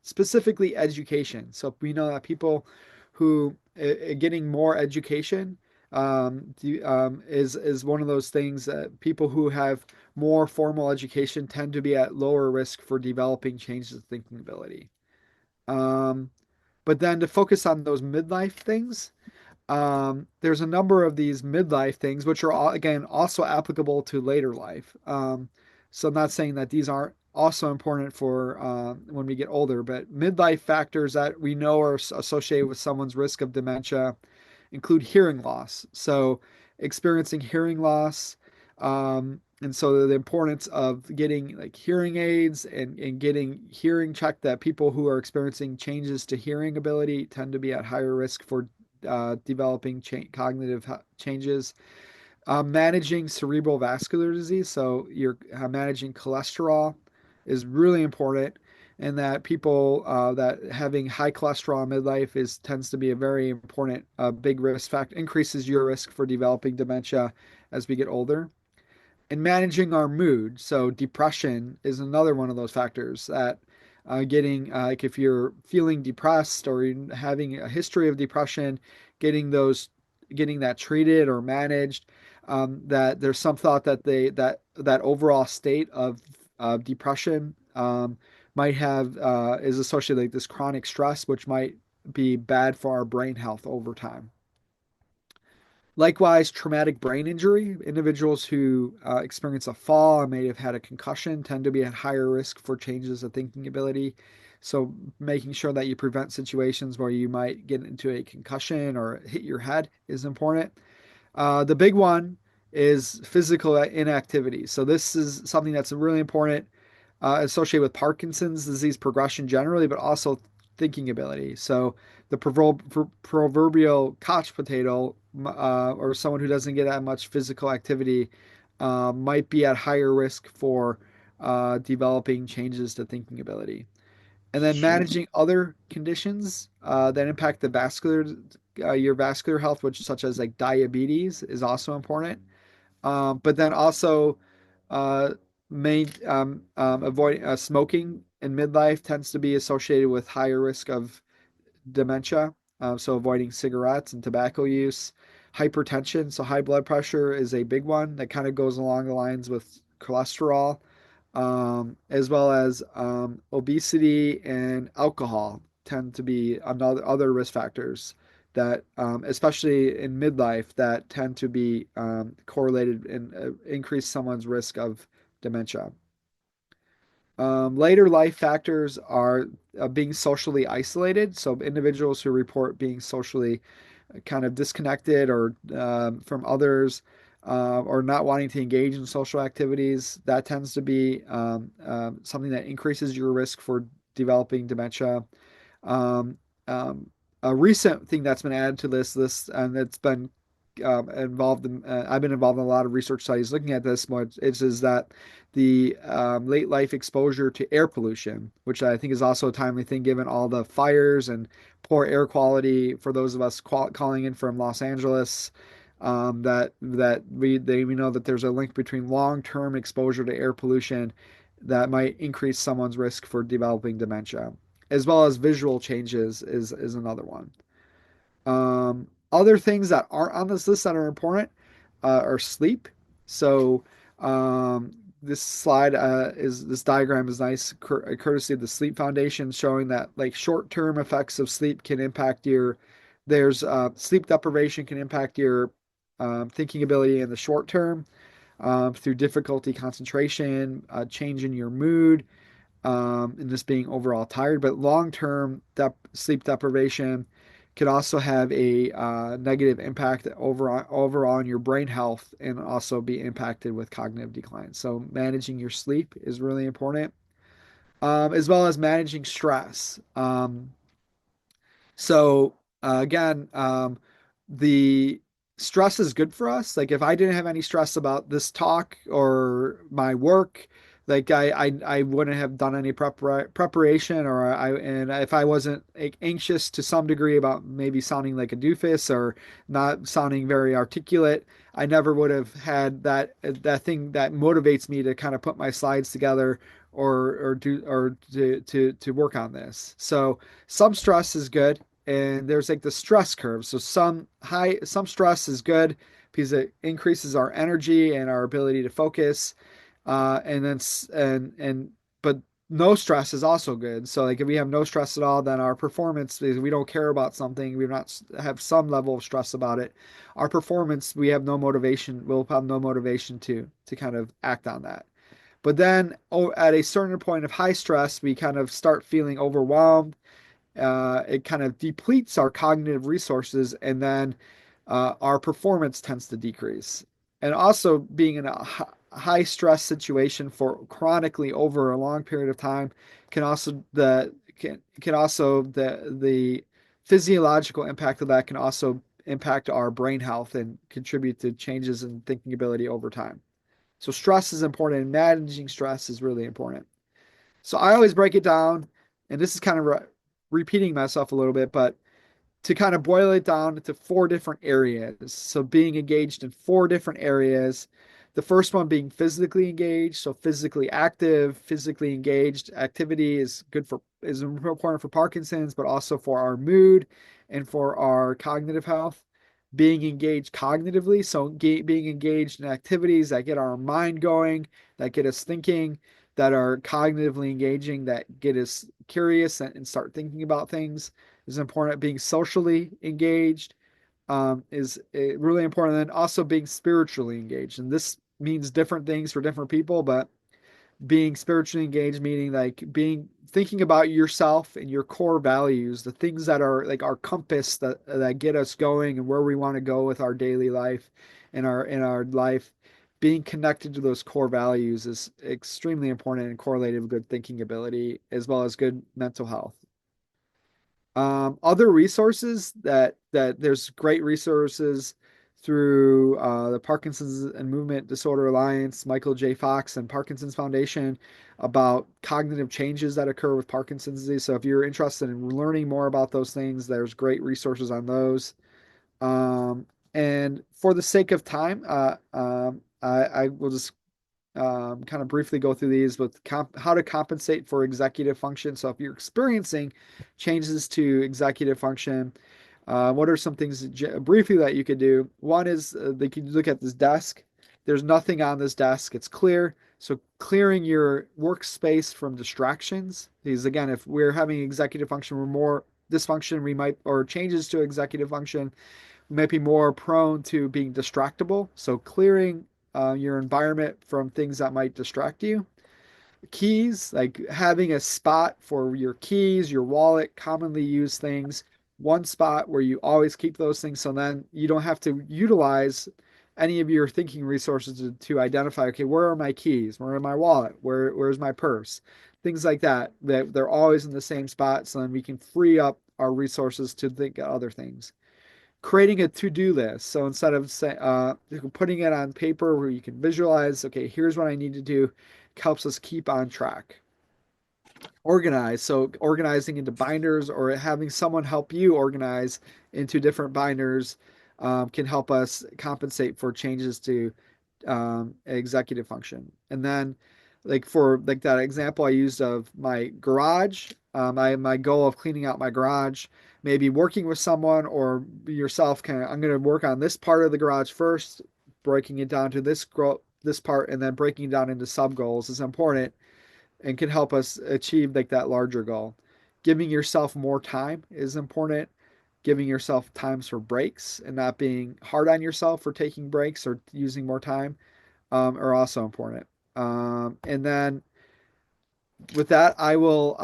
specifically education. So we know that people who getting more education is one of those things that people who have more formal education tend to be at lower risk for developing changes of thinking ability. Um, but then to focus on those midlife things, there's a number of these midlife things which are all, again also applicable to later life. So I'm not saying that these aren't also important for when we get older, but midlife factors that we know are associated with someone's risk of dementia include hearing loss. So experiencing hearing loss, and so the importance of getting like hearing aids and getting hearing checked, that people who are experiencing changes to hearing ability tend to be at higher risk for developing cognitive changes. Managing cerebral vascular disease, so you're managing cholesterol is really important, and that people that having high cholesterol in midlife is tends to be a very important big risk factor, increases your risk for developing dementia as we get older. And managing our mood, so depression is another one of those factors that getting like if you're feeling depressed or having a history of depression, getting those getting that treated or managed. That there's some thought that that overall state of depression might have is associated with this chronic stress, which might be bad for our brain health over time. Likewise, traumatic brain injury. Individuals who experience a fall or may have had a concussion tend to be at higher risk for changes of thinking ability. So, making sure that you prevent situations where you might get into a concussion or hit your head is important. The big one is physical inactivity. So, this is something that's really important associated with Parkinson's disease progression generally, but also thinking ability. So the proverbial couch potato, or someone who doesn't get that much physical activity, might be at higher risk for developing changes to thinking ability. And then Sure. managing other conditions that impact the your vascular health, which such as like diabetes, is also important. But then also uh, avoid smoking in midlife tends to be associated with higher risk of dementia. So avoiding cigarettes and tobacco use. Hypertension, so high blood pressure is a big one that kind of goes along the lines with cholesterol, as well as obesity and alcohol tend to be another other risk factors that, especially in midlife, that tend to be correlated and increase someone's risk of dementia. Later life factors are being socially isolated. So individuals who report being socially kind of disconnected or from others, or not wanting to engage in social activities, that tends to be something that increases your risk for developing dementia. Um, a recent thing that's been added to this list and it's been involved in, I've been involved in a lot of research studies looking at this more, is that the late life exposure to air pollution, which I think is also a timely thing given all the fires and poor air quality for those of us calling in from Los Angeles. We know that there's a link between long-term exposure to air pollution that might increase someone's risk for developing dementia, as well as visual changes is another one. Other things that aren't on this list that are important are sleep. So this slide is this diagram is nice, courtesy of the Sleep Foundation, showing that like short-term effects of sleep can impact your. There's sleep deprivation can impact your thinking ability in the short term through difficulty concentration, change in your mood, and just being overall tired. But long-term sleep deprivation could also have a negative impact overall on your brain health and also be impacted with cognitive decline. So managing your sleep is really important, as well as managing stress. Again, the stress is good for us. Like if I didn't have any stress about this talk or my work, like I wouldn't have done any preparation, or and if I wasn't like, anxious to some degree about maybe sounding like a doofus or not sounding very articulate, I never would have had that thing that motivates me to kind of put my slides together or to work on this. So some stress is good, and there's like the stress curve. So some stress is good because it increases our energy and our ability to focus. And then and but no stress is also good. So like if we have no stress at all, then our performance, if we don't care about something, we not have some level of stress about it, our performance, we have no motivation. We'll have no motivation to kind of act on that. But then at a certain point of high stress, we kind of start feeling overwhelmed. It kind of depletes our cognitive resources, and then our performance tends to decrease. And also, being in a high stress situation for chronically over a long period of time can also the physiological impact of that can also impact our brain health and contribute to changes in thinking ability over time. So stress is important, and managing stress is really important. So I always break it down, and this is kind of repeating myself a little bit, but to kind of boil it down into four different areas. So being engaged in four different areas. The first one being physically engaged, so physically active, physically engaged activity is important for Parkinson's, but also for our mood and for our cognitive health. Being engaged cognitively, so being engaged in activities that get our mind going, that get us thinking, that are cognitively engaging, that get us curious and start thinking about things is important. Being socially engaged, is really important. And then also being spiritually engaged. And this means different things for different people, but being spiritually engaged, meaning like being thinking about yourself and your core values, the things that are like our compass that get us going and where we want to go with our daily life and our life. Being connected to those core values is extremely important and correlated with good thinking ability as well as good mental health. Other resources that there's great resources through the Parkinson's and Movement Disorder Alliance, Michael J. Fox, and Parkinson's Foundation about cognitive changes that occur with Parkinson's disease. So if you're interested in learning more about those things, there's great resources on those. And for the sake of time, I will just kind of briefly go through these with how to compensate for executive function. So if you're experiencing changes to executive function, what are some things briefly that you could do? One is they could look at this desk. There's nothing on this desk. It's clear. So clearing your workspace from distractions. Because again, if we're having executive function, we're more dysfunction, we might, or changes to executive function, we might be more prone to being distractible. So clearing your environment from things that might distract you. Keys, like having a spot for your keys, your wallet, commonly used things, one spot where you always keep those things. So then you don't have to utilize any of your thinking resources to identify, okay, where are my keys? Where are my wallet? Where's my purse? Things like that, that they're always in the same spot. So then we can free up our resources to think of other things. Creating a to-do list. So instead of putting it on paper where you can visualize, okay, here's what I need to do, helps us keep on track. Organize. So organizing into binders or having someone help you organize into different binders can help us compensate for changes to executive function. And then like for like that example I used of my garage, my goal of cleaning out my garage, maybe working with someone or yourself kind of, I'm going to work on this part of the garage first, breaking it down to this part and then breaking it down into sub goals is important and can help us achieve like that larger goal. Giving yourself more time is important. Giving yourself times for breaks and not being hard on yourself for taking breaks or using more time are also important. And then with that, I will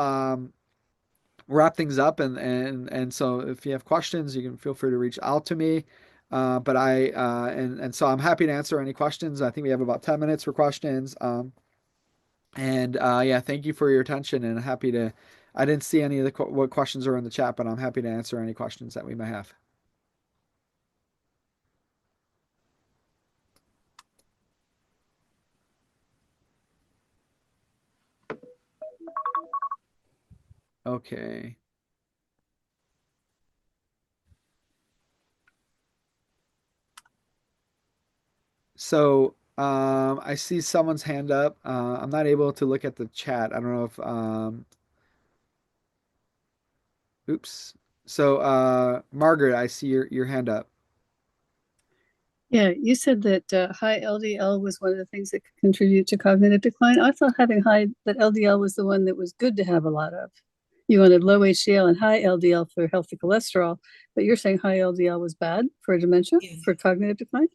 wrap things up. And so if you have questions, you can feel free to reach out to me. But and so I'm happy to answer any questions. I think we have about 10 minutes for questions. And yeah, thank you for your attention and happy to. I didn't see any of the what questions are in the chat, but I'm happy to answer any questions that we may have. Okay. So I see someone's hand up. I'm not able to look at the chat. I don't know if oops. So Margaret, I see your hand up. Yeah, you said that high LDL was one of the things that could contribute to cognitive decline. I thought that LDL was the one that was good to have a lot of. You wanted low HDL and high LDL for healthy cholesterol, but you're saying high LDL was bad for dementia, for cognitive decline?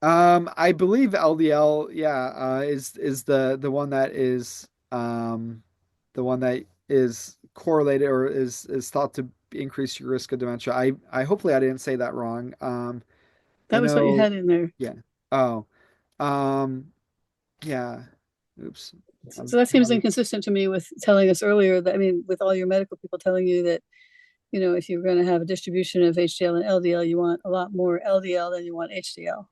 I believe LDL, yeah, is the one that is the one that is correlated or is thought to increase your risk of dementia. I hopefully I didn't say that wrong. I That was what you know, had in there. yeah. Oh, um, yeah. Oops. So that seems inconsistent to me with telling us earlier that, I mean, with all your medical people telling you that, you know, if you're going to have a distribution of HDL and LDL, you want a lot more LDL than you want HDL.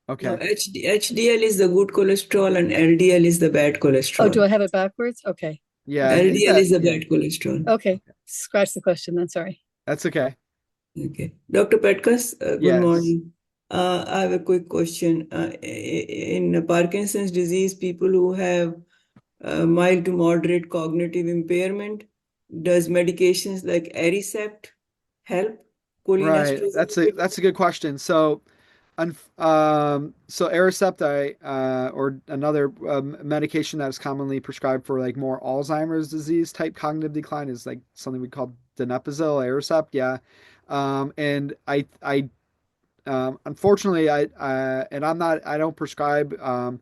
Okay. No, HDL is the good cholesterol and LDL is the bad cholesterol. Oh, do I have it backwards? Okay. Yeah, LDL is the bad cholesterol. Okay. Scratch the question then. Sorry. That's okay. Okay. Dr. Petkus, good Yes. morning. I have a quick question. In Parkinson's disease, people who have mild to moderate cognitive impairment, does medications like Aricept help? Right. Cholinesterase That's a good question. So so Aricept, or another medication that is commonly prescribed for like more Alzheimer's disease type cognitive decline is like something we call donepezil, Aricept. Yeah, And unfortunately, I don't prescribe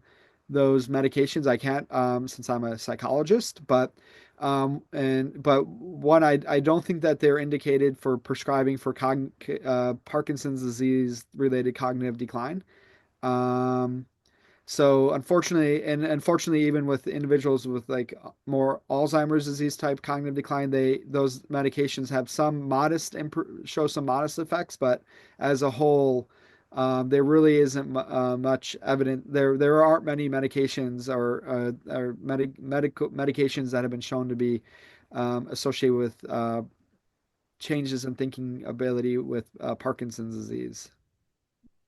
those medications. I can't since I'm a psychologist, but I don't think that they're indicated for prescribing for Parkinson's disease related cognitive decline. Um, so unfortunately, even with individuals with like more Alzheimer's disease type cognitive decline, those medications have show some modest effects, but as a whole, there really isn't much evident. There aren't many medications or medical medications that have been shown to be associated with changes in thinking ability with Parkinson's disease.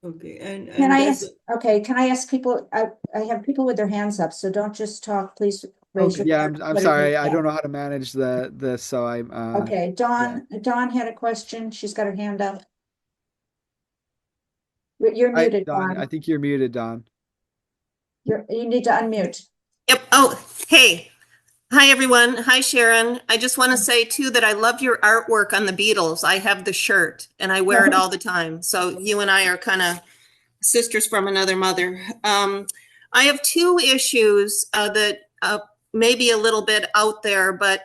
Okay, and Can and I does ask, okay, can I ask people, I have people with their hands up, so don't just talk, please raise Okay. your Yeah, hand. I'm Put it in sorry. the I chat. don't know how to manage this, so I'm Okay, yeah. Dawn had a question. She's got her hand up. You're muted, Don, I Dawn. think you're muted, Don. You need to unmute. Yep. Oh, hey. Hi, everyone. Hi, Sharon. I just want to say, too, that I love your artwork on the Beatles. I have the shirt and I wear it all the time. So you and I are kind of sisters from another mother. I have two issues that may be a little bit out there, but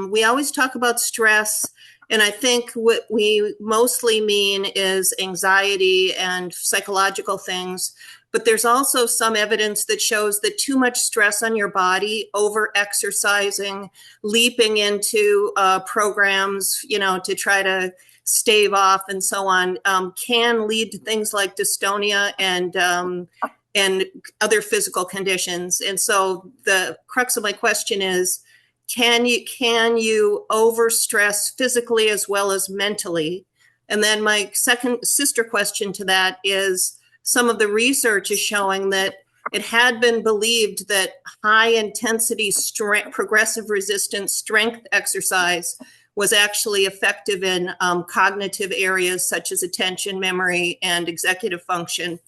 we always talk about stress. And I think what we mostly mean is anxiety and psychological things. But there's also some evidence that shows that too much stress on your body, over exercising, leaping into programs, to try to stave off and so on, can lead to things like dystonia and other physical conditions. And so the crux of my question is, can you overstress physically as well as mentally? And then my second sister question to that is, some of the research is showing that it had been believed that high intensity strength, progressive resistance strength exercise was actually effective in cognitive areas such as attention, memory, and executive function.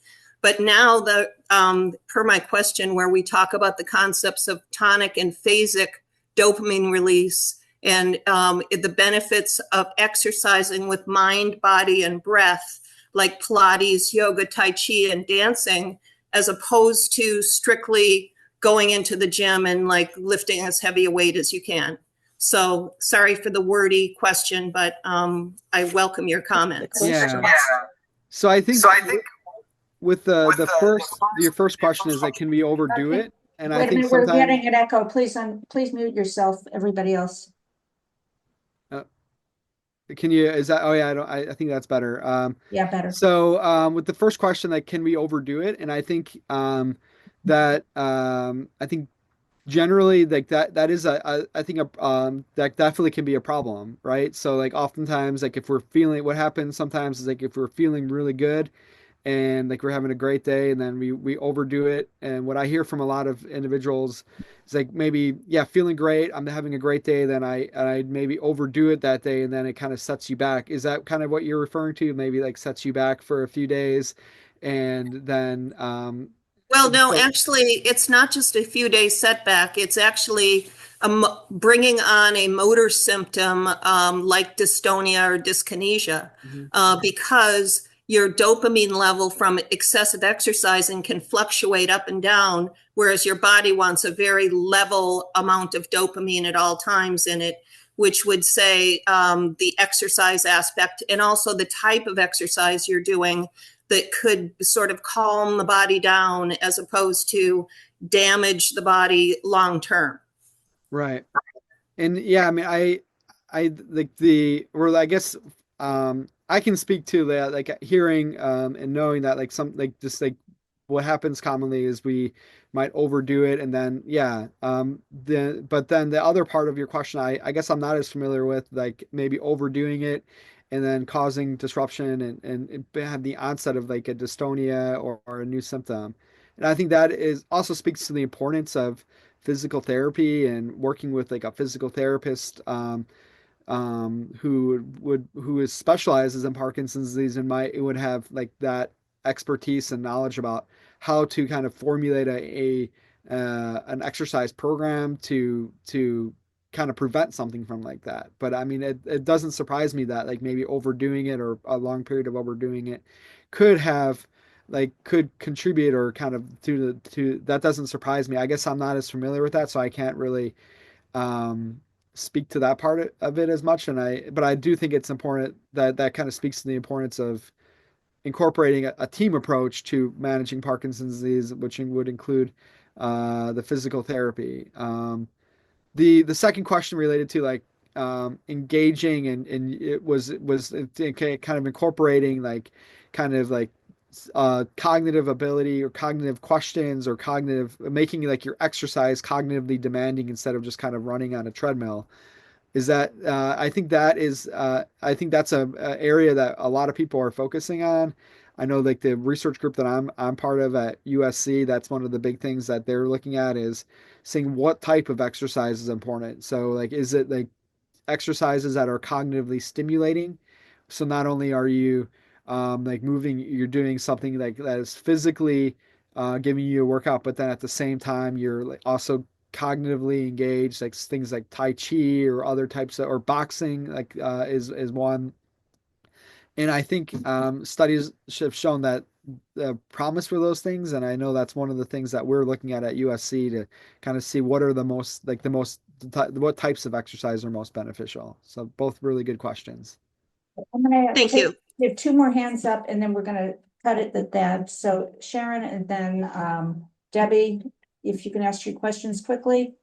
But now, per my question, where we talk about the concepts of tonic and phasic dopamine release and the benefits of exercising with mind, body, and breath, like Pilates, yoga, Tai Chi, and dancing, as opposed to strictly going into the gym and like lifting as heavy a weight as you can. So sorry for the wordy question, but I welcome your comments. Yeah. So I think with your first question is like, can we overdo Okay. it? And I Wait a think minute, we're sometimes getting an echo. Please mute yourself, everybody else. can you is that oh yeah I think that's better. Yeah, better. So with the first question, like, can we overdo it? And I think I think generally like that is I think that definitely can be a problem, right? So like oftentimes like if we're feeling what happens sometimes is like if we're feeling really good and like we're having a great day and then we overdo it, and what I hear from a lot of individuals is like maybe feeling great, I'm having a great day, then I maybe overdo it that day and then it kind of sets you back. Is that kind of what you're referring to? Maybe like sets you back for a few days and then Well, no, actually, it's not just a few days setback. It's actually bringing on a motor symptom like dystonia or dyskinesia, because your dopamine level from excessive exercising can fluctuate up and down, whereas your body wants a very level amount of dopamine at all times in it, which would say the exercise aspect and also the type of exercise you're doing that could sort of calm the body down as opposed to damage the body long term. Right. And yeah, I mean, I like or I guess, I can speak to that, like hearing, and knowing that like just like what happens commonly is we might overdo it. And then, but then the other part of your question, I guess I'm not as familiar with, like maybe overdoing it and then causing disruption and have the onset of like a dystonia or a new symptom. And I think that is also speaks to the importance of physical therapy and working with like a physical therapist, who is specializes in Parkinson's disease and would have like that expertise and knowledge about how to kind of formulate an exercise program to kind of prevent something from like that. But I mean, it doesn't surprise me that like maybe overdoing it or a long period of overdoing it could have could contribute or kind of to that. Doesn't surprise me. I guess I'm not as familiar with that, so I can't really speak to that part of it as much. But I do think it's important that that kind of speaks to the importance of incorporating a team approach to managing Parkinson's disease, which would include the physical therapy. The second question related to engaging and it was kind of incorporating kind of cognitive ability or cognitive questions or cognitive making like your exercise cognitively demanding instead of just kind of running on a treadmill. Is that I think that is I think that's a area that a lot of people are focusing on. I know like the research group that I'm part of at USC, that's one of the big things that they're looking at is seeing what type of exercise is important. So like is it like exercises that are cognitively stimulating? So not only are you moving, you're doing something like that is physically giving you a workout, but then at the same time you're like also cognitively engaged, like things like Tai Chi or other types of, or boxing, is one. And I think studies have shown that the promise for those things, and I know that's one of the things that we're looking at USC to kind of see what are what types of exercise are most beneficial. So both really good questions. I'm gonna Thank you. We have two more hands up and then we're gonna cut it at that. So Sharon and then Debbie, if you can ask your questions quickly.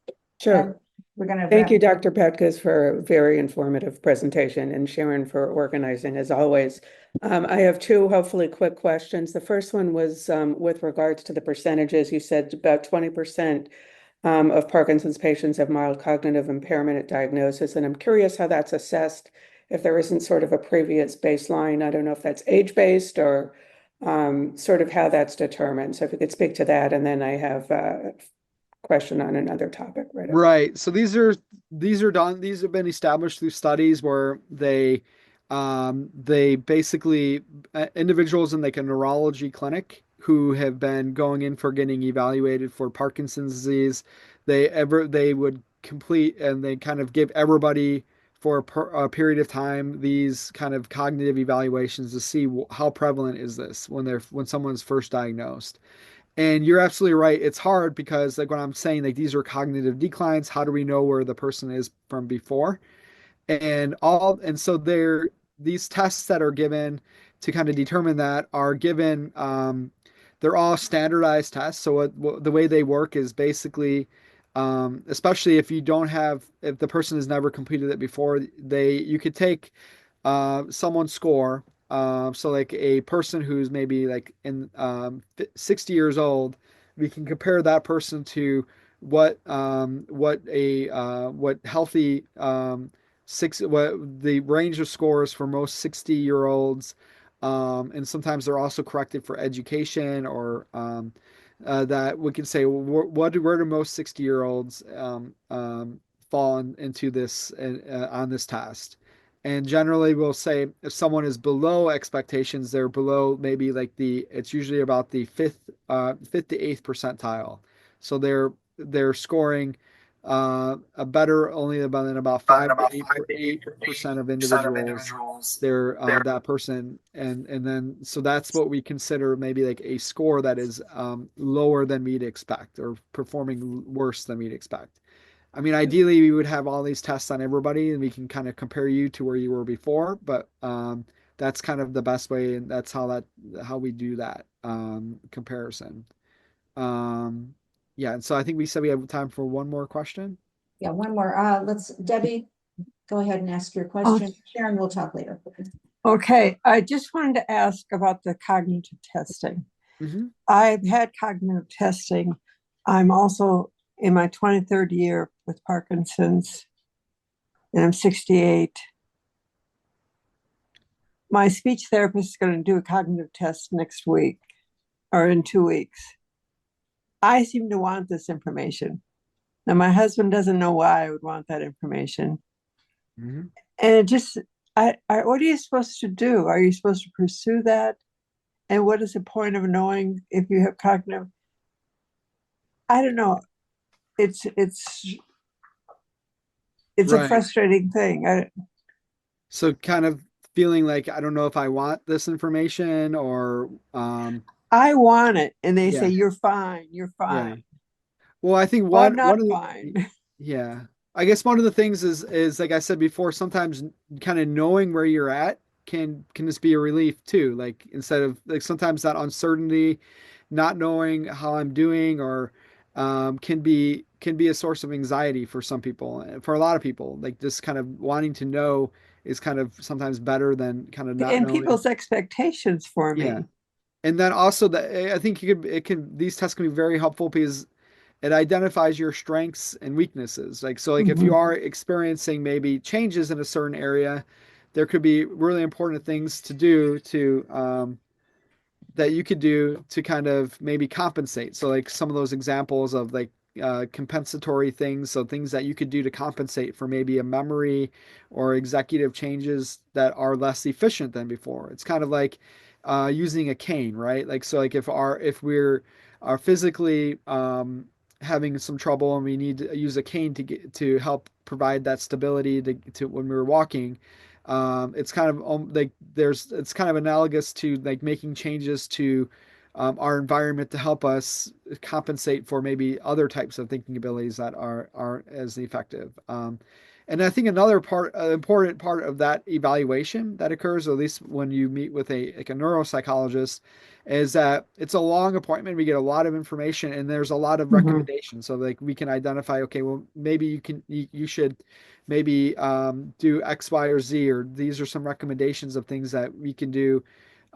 Sure. And we're gonna Thank you, wrap. Dr. Petkus, for a very informative presentation, and Sharon for organizing as always. I have two hopefully quick questions. The first one was with regards to the percentages. You said about 20% of Parkinson's patients have mild cognitive impairment at diagnosis, and I'm curious how that's assessed, if there isn't sort of a previous baseline. I don't know if that's age-based or sort of how that's determined. So if you could speak to that, and then I have a question on another topic. Right. So these have been established through studies where they basically individuals in like a neurology clinic who have been going in for getting evaluated for Parkinson's disease, they would complete and they kind of give everybody for a period of time these kind of cognitive evaluations to see how prevalent is this when someone's first diagnosed. And you're absolutely right. It's hard because like when I'm saying like these are cognitive declines, how do we know where the person is from before? And so these tests that are given to kind of determine that are given they're all standardized tests. So the way they work is basically especially if the person has never completed it before, you could take someone's score. So like a person who's maybe like in 60 years old, we can compare that person to what healthy what the range of scores for most 60-year-olds, and sometimes they're also corrected for education or that we can say where do most 60-year-olds fall into this on this test. And generally, we'll say if someone is below expectations, they're below maybe like it's usually about the fifth to eighth percentile. So they're scoring a better only about 5 to 8% of individuals. They're that person, and then so that's what we consider maybe like a score that is lower than we'd expect or performing worse than we'd expect. I mean, ideally, we would have all these tests on everybody, and we can kind of compare you to where you were before. But that's kind of the best way, and that's how we do that comparison. Yeah, and so I think we said we have time for one more question. Yeah, one more. Debbie, go ahead and ask your question. Sharon, we'll talk later. Okay, I just wanted to ask about the cognitive testing. Mm-hmm. I've had cognitive testing. I'm also in my 23rd year with Parkinson's, and I'm 68. My speech therapist is going to do a cognitive test next week or in 2 weeks. I seem to want this information. Now, my husband doesn't know why I would want that information. Mm-hmm. And it just, what are you supposed to do? Are you supposed to pursue that? And what is the point of knowing if you have cognitive? I don't know. It's It's a Right. frustrating thing. So kind of feeling like I don't know if I want this information or I want it, and they say yeah, you're fine, you're yeah. fine. Well, I think Well, I'm one not of fine. the yeah. I guess one of the things is like I said before, sometimes kind of knowing where you're at can just be a relief too. Like instead of like sometimes that uncertainty, not knowing how I'm doing or can be a source of anxiety for some people. For a lot of people, like just kind of wanting to know is kind of sometimes better than kind of not And knowing. people's expectations for Yeah. me. And then also that I think it can these tests can be very helpful because it identifies your strengths and weaknesses. Like, so like if you Mhm. are experiencing maybe changes in a certain area, there could be really important things to do to that you could do to kind of maybe compensate. So like some of those examples of like compensatory things, so things that you could do to compensate for maybe a memory or executive changes that are less efficient than before. It's kind of like using a cane, right? Like so, like if we're are physically having some trouble and we need to use a cane to help provide that stability to when we were walking. It's kind of like it's kind of analogous to like making changes to our environment to help us compensate for maybe other types of thinking abilities that aren't as effective. And I think another important part of that evaluation that occurs, or at least when you meet with a neuropsychologist, is that it's a long appointment. We get a lot of information and there's a lot of Mhm. recommendations. So like we can identify, okay, well maybe you should maybe do X, Y, or Z, or these are some recommendations of things that we can do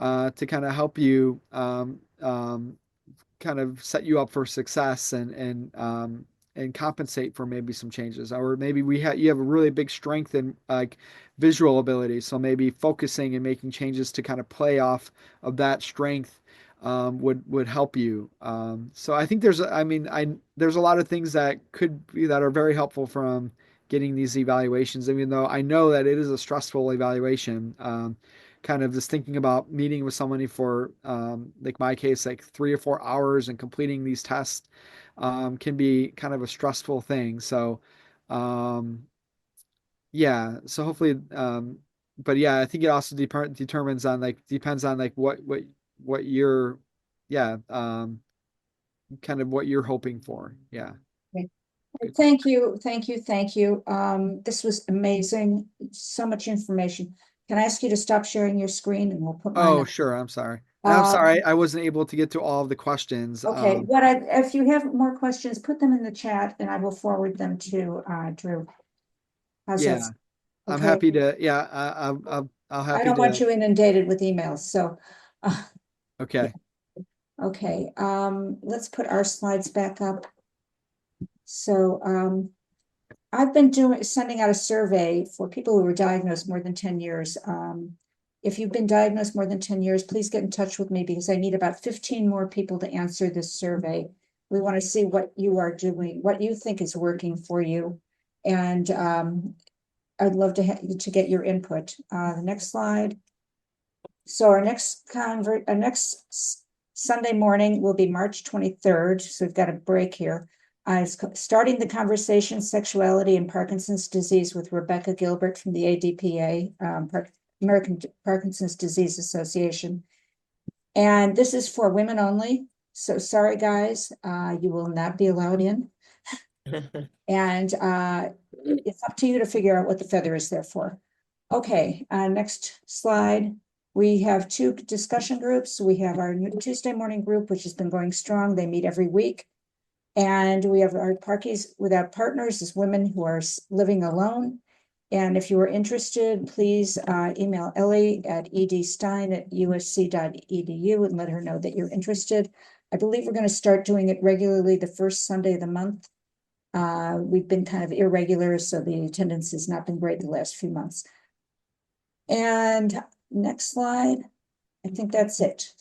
to kind of help you kind of set you up for success and compensate for maybe some changes. Or maybe you have a really big strength in like visual ability, so maybe focusing and making changes to kind of play off of that strength would help you. So I think there's a lot of things that could be that are very helpful from getting these evaluations, even though I know that it is a stressful evaluation. Kind of just thinking about meeting with somebody for like my case, like 3 or 4 hours and completing these tests can be kind of a stressful thing. So um, yeah, so hopefully but yeah, I think it also depends on like what you're yeah kind of what you're hoping for. Yeah. Okay. Good. Thank you, thank you, thank you. This was amazing. So much information. Can I ask you to stop sharing your screen and we'll put mine Oh, up? sure. I'm sorry. And I'm Um, sorry I wasn't able to get to all of the questions. okay, if you have more questions, put them in the chat and I will forward them to Drew. How's that? Yeah, I'm Okay, happy to. Yeah, I'll I happy don't want to. you inundated with emails, so yeah. Okay. Okay, let's put our slides back up. So I've been sending out a survey for people who were diagnosed more than 10 years. If you've been diagnosed more than 10 years, please get in touch with me because I need about 15 more people to answer this survey. We want to see what you are doing, what you think is working for you. And I'd love to get your input. The next slide. So our next Sunday morning will be March 23rd. So we've got a break here. Starting the conversation, sexuality and Parkinson's disease with Rebecca Gilbert from the ADPA, American Parkinson's Disease Association. And this is for women only. So sorry, guys, you will not be allowed in. And it's up to you to figure out what the feather is there for. Okay, next slide. We have 2 discussion groups. We have our Tuesday morning group, which has been going strong. They meet every week. And we have our Parkies Without Partners, is women who are living alone. And if you are interested, please email Ellie at edstein@usc.edu and let her know that you're interested. I believe we're going to start doing it regularly the first Sunday of the month. We've been kind of irregular, so the attendance has not been great the last few months. And next slide. I think that's it.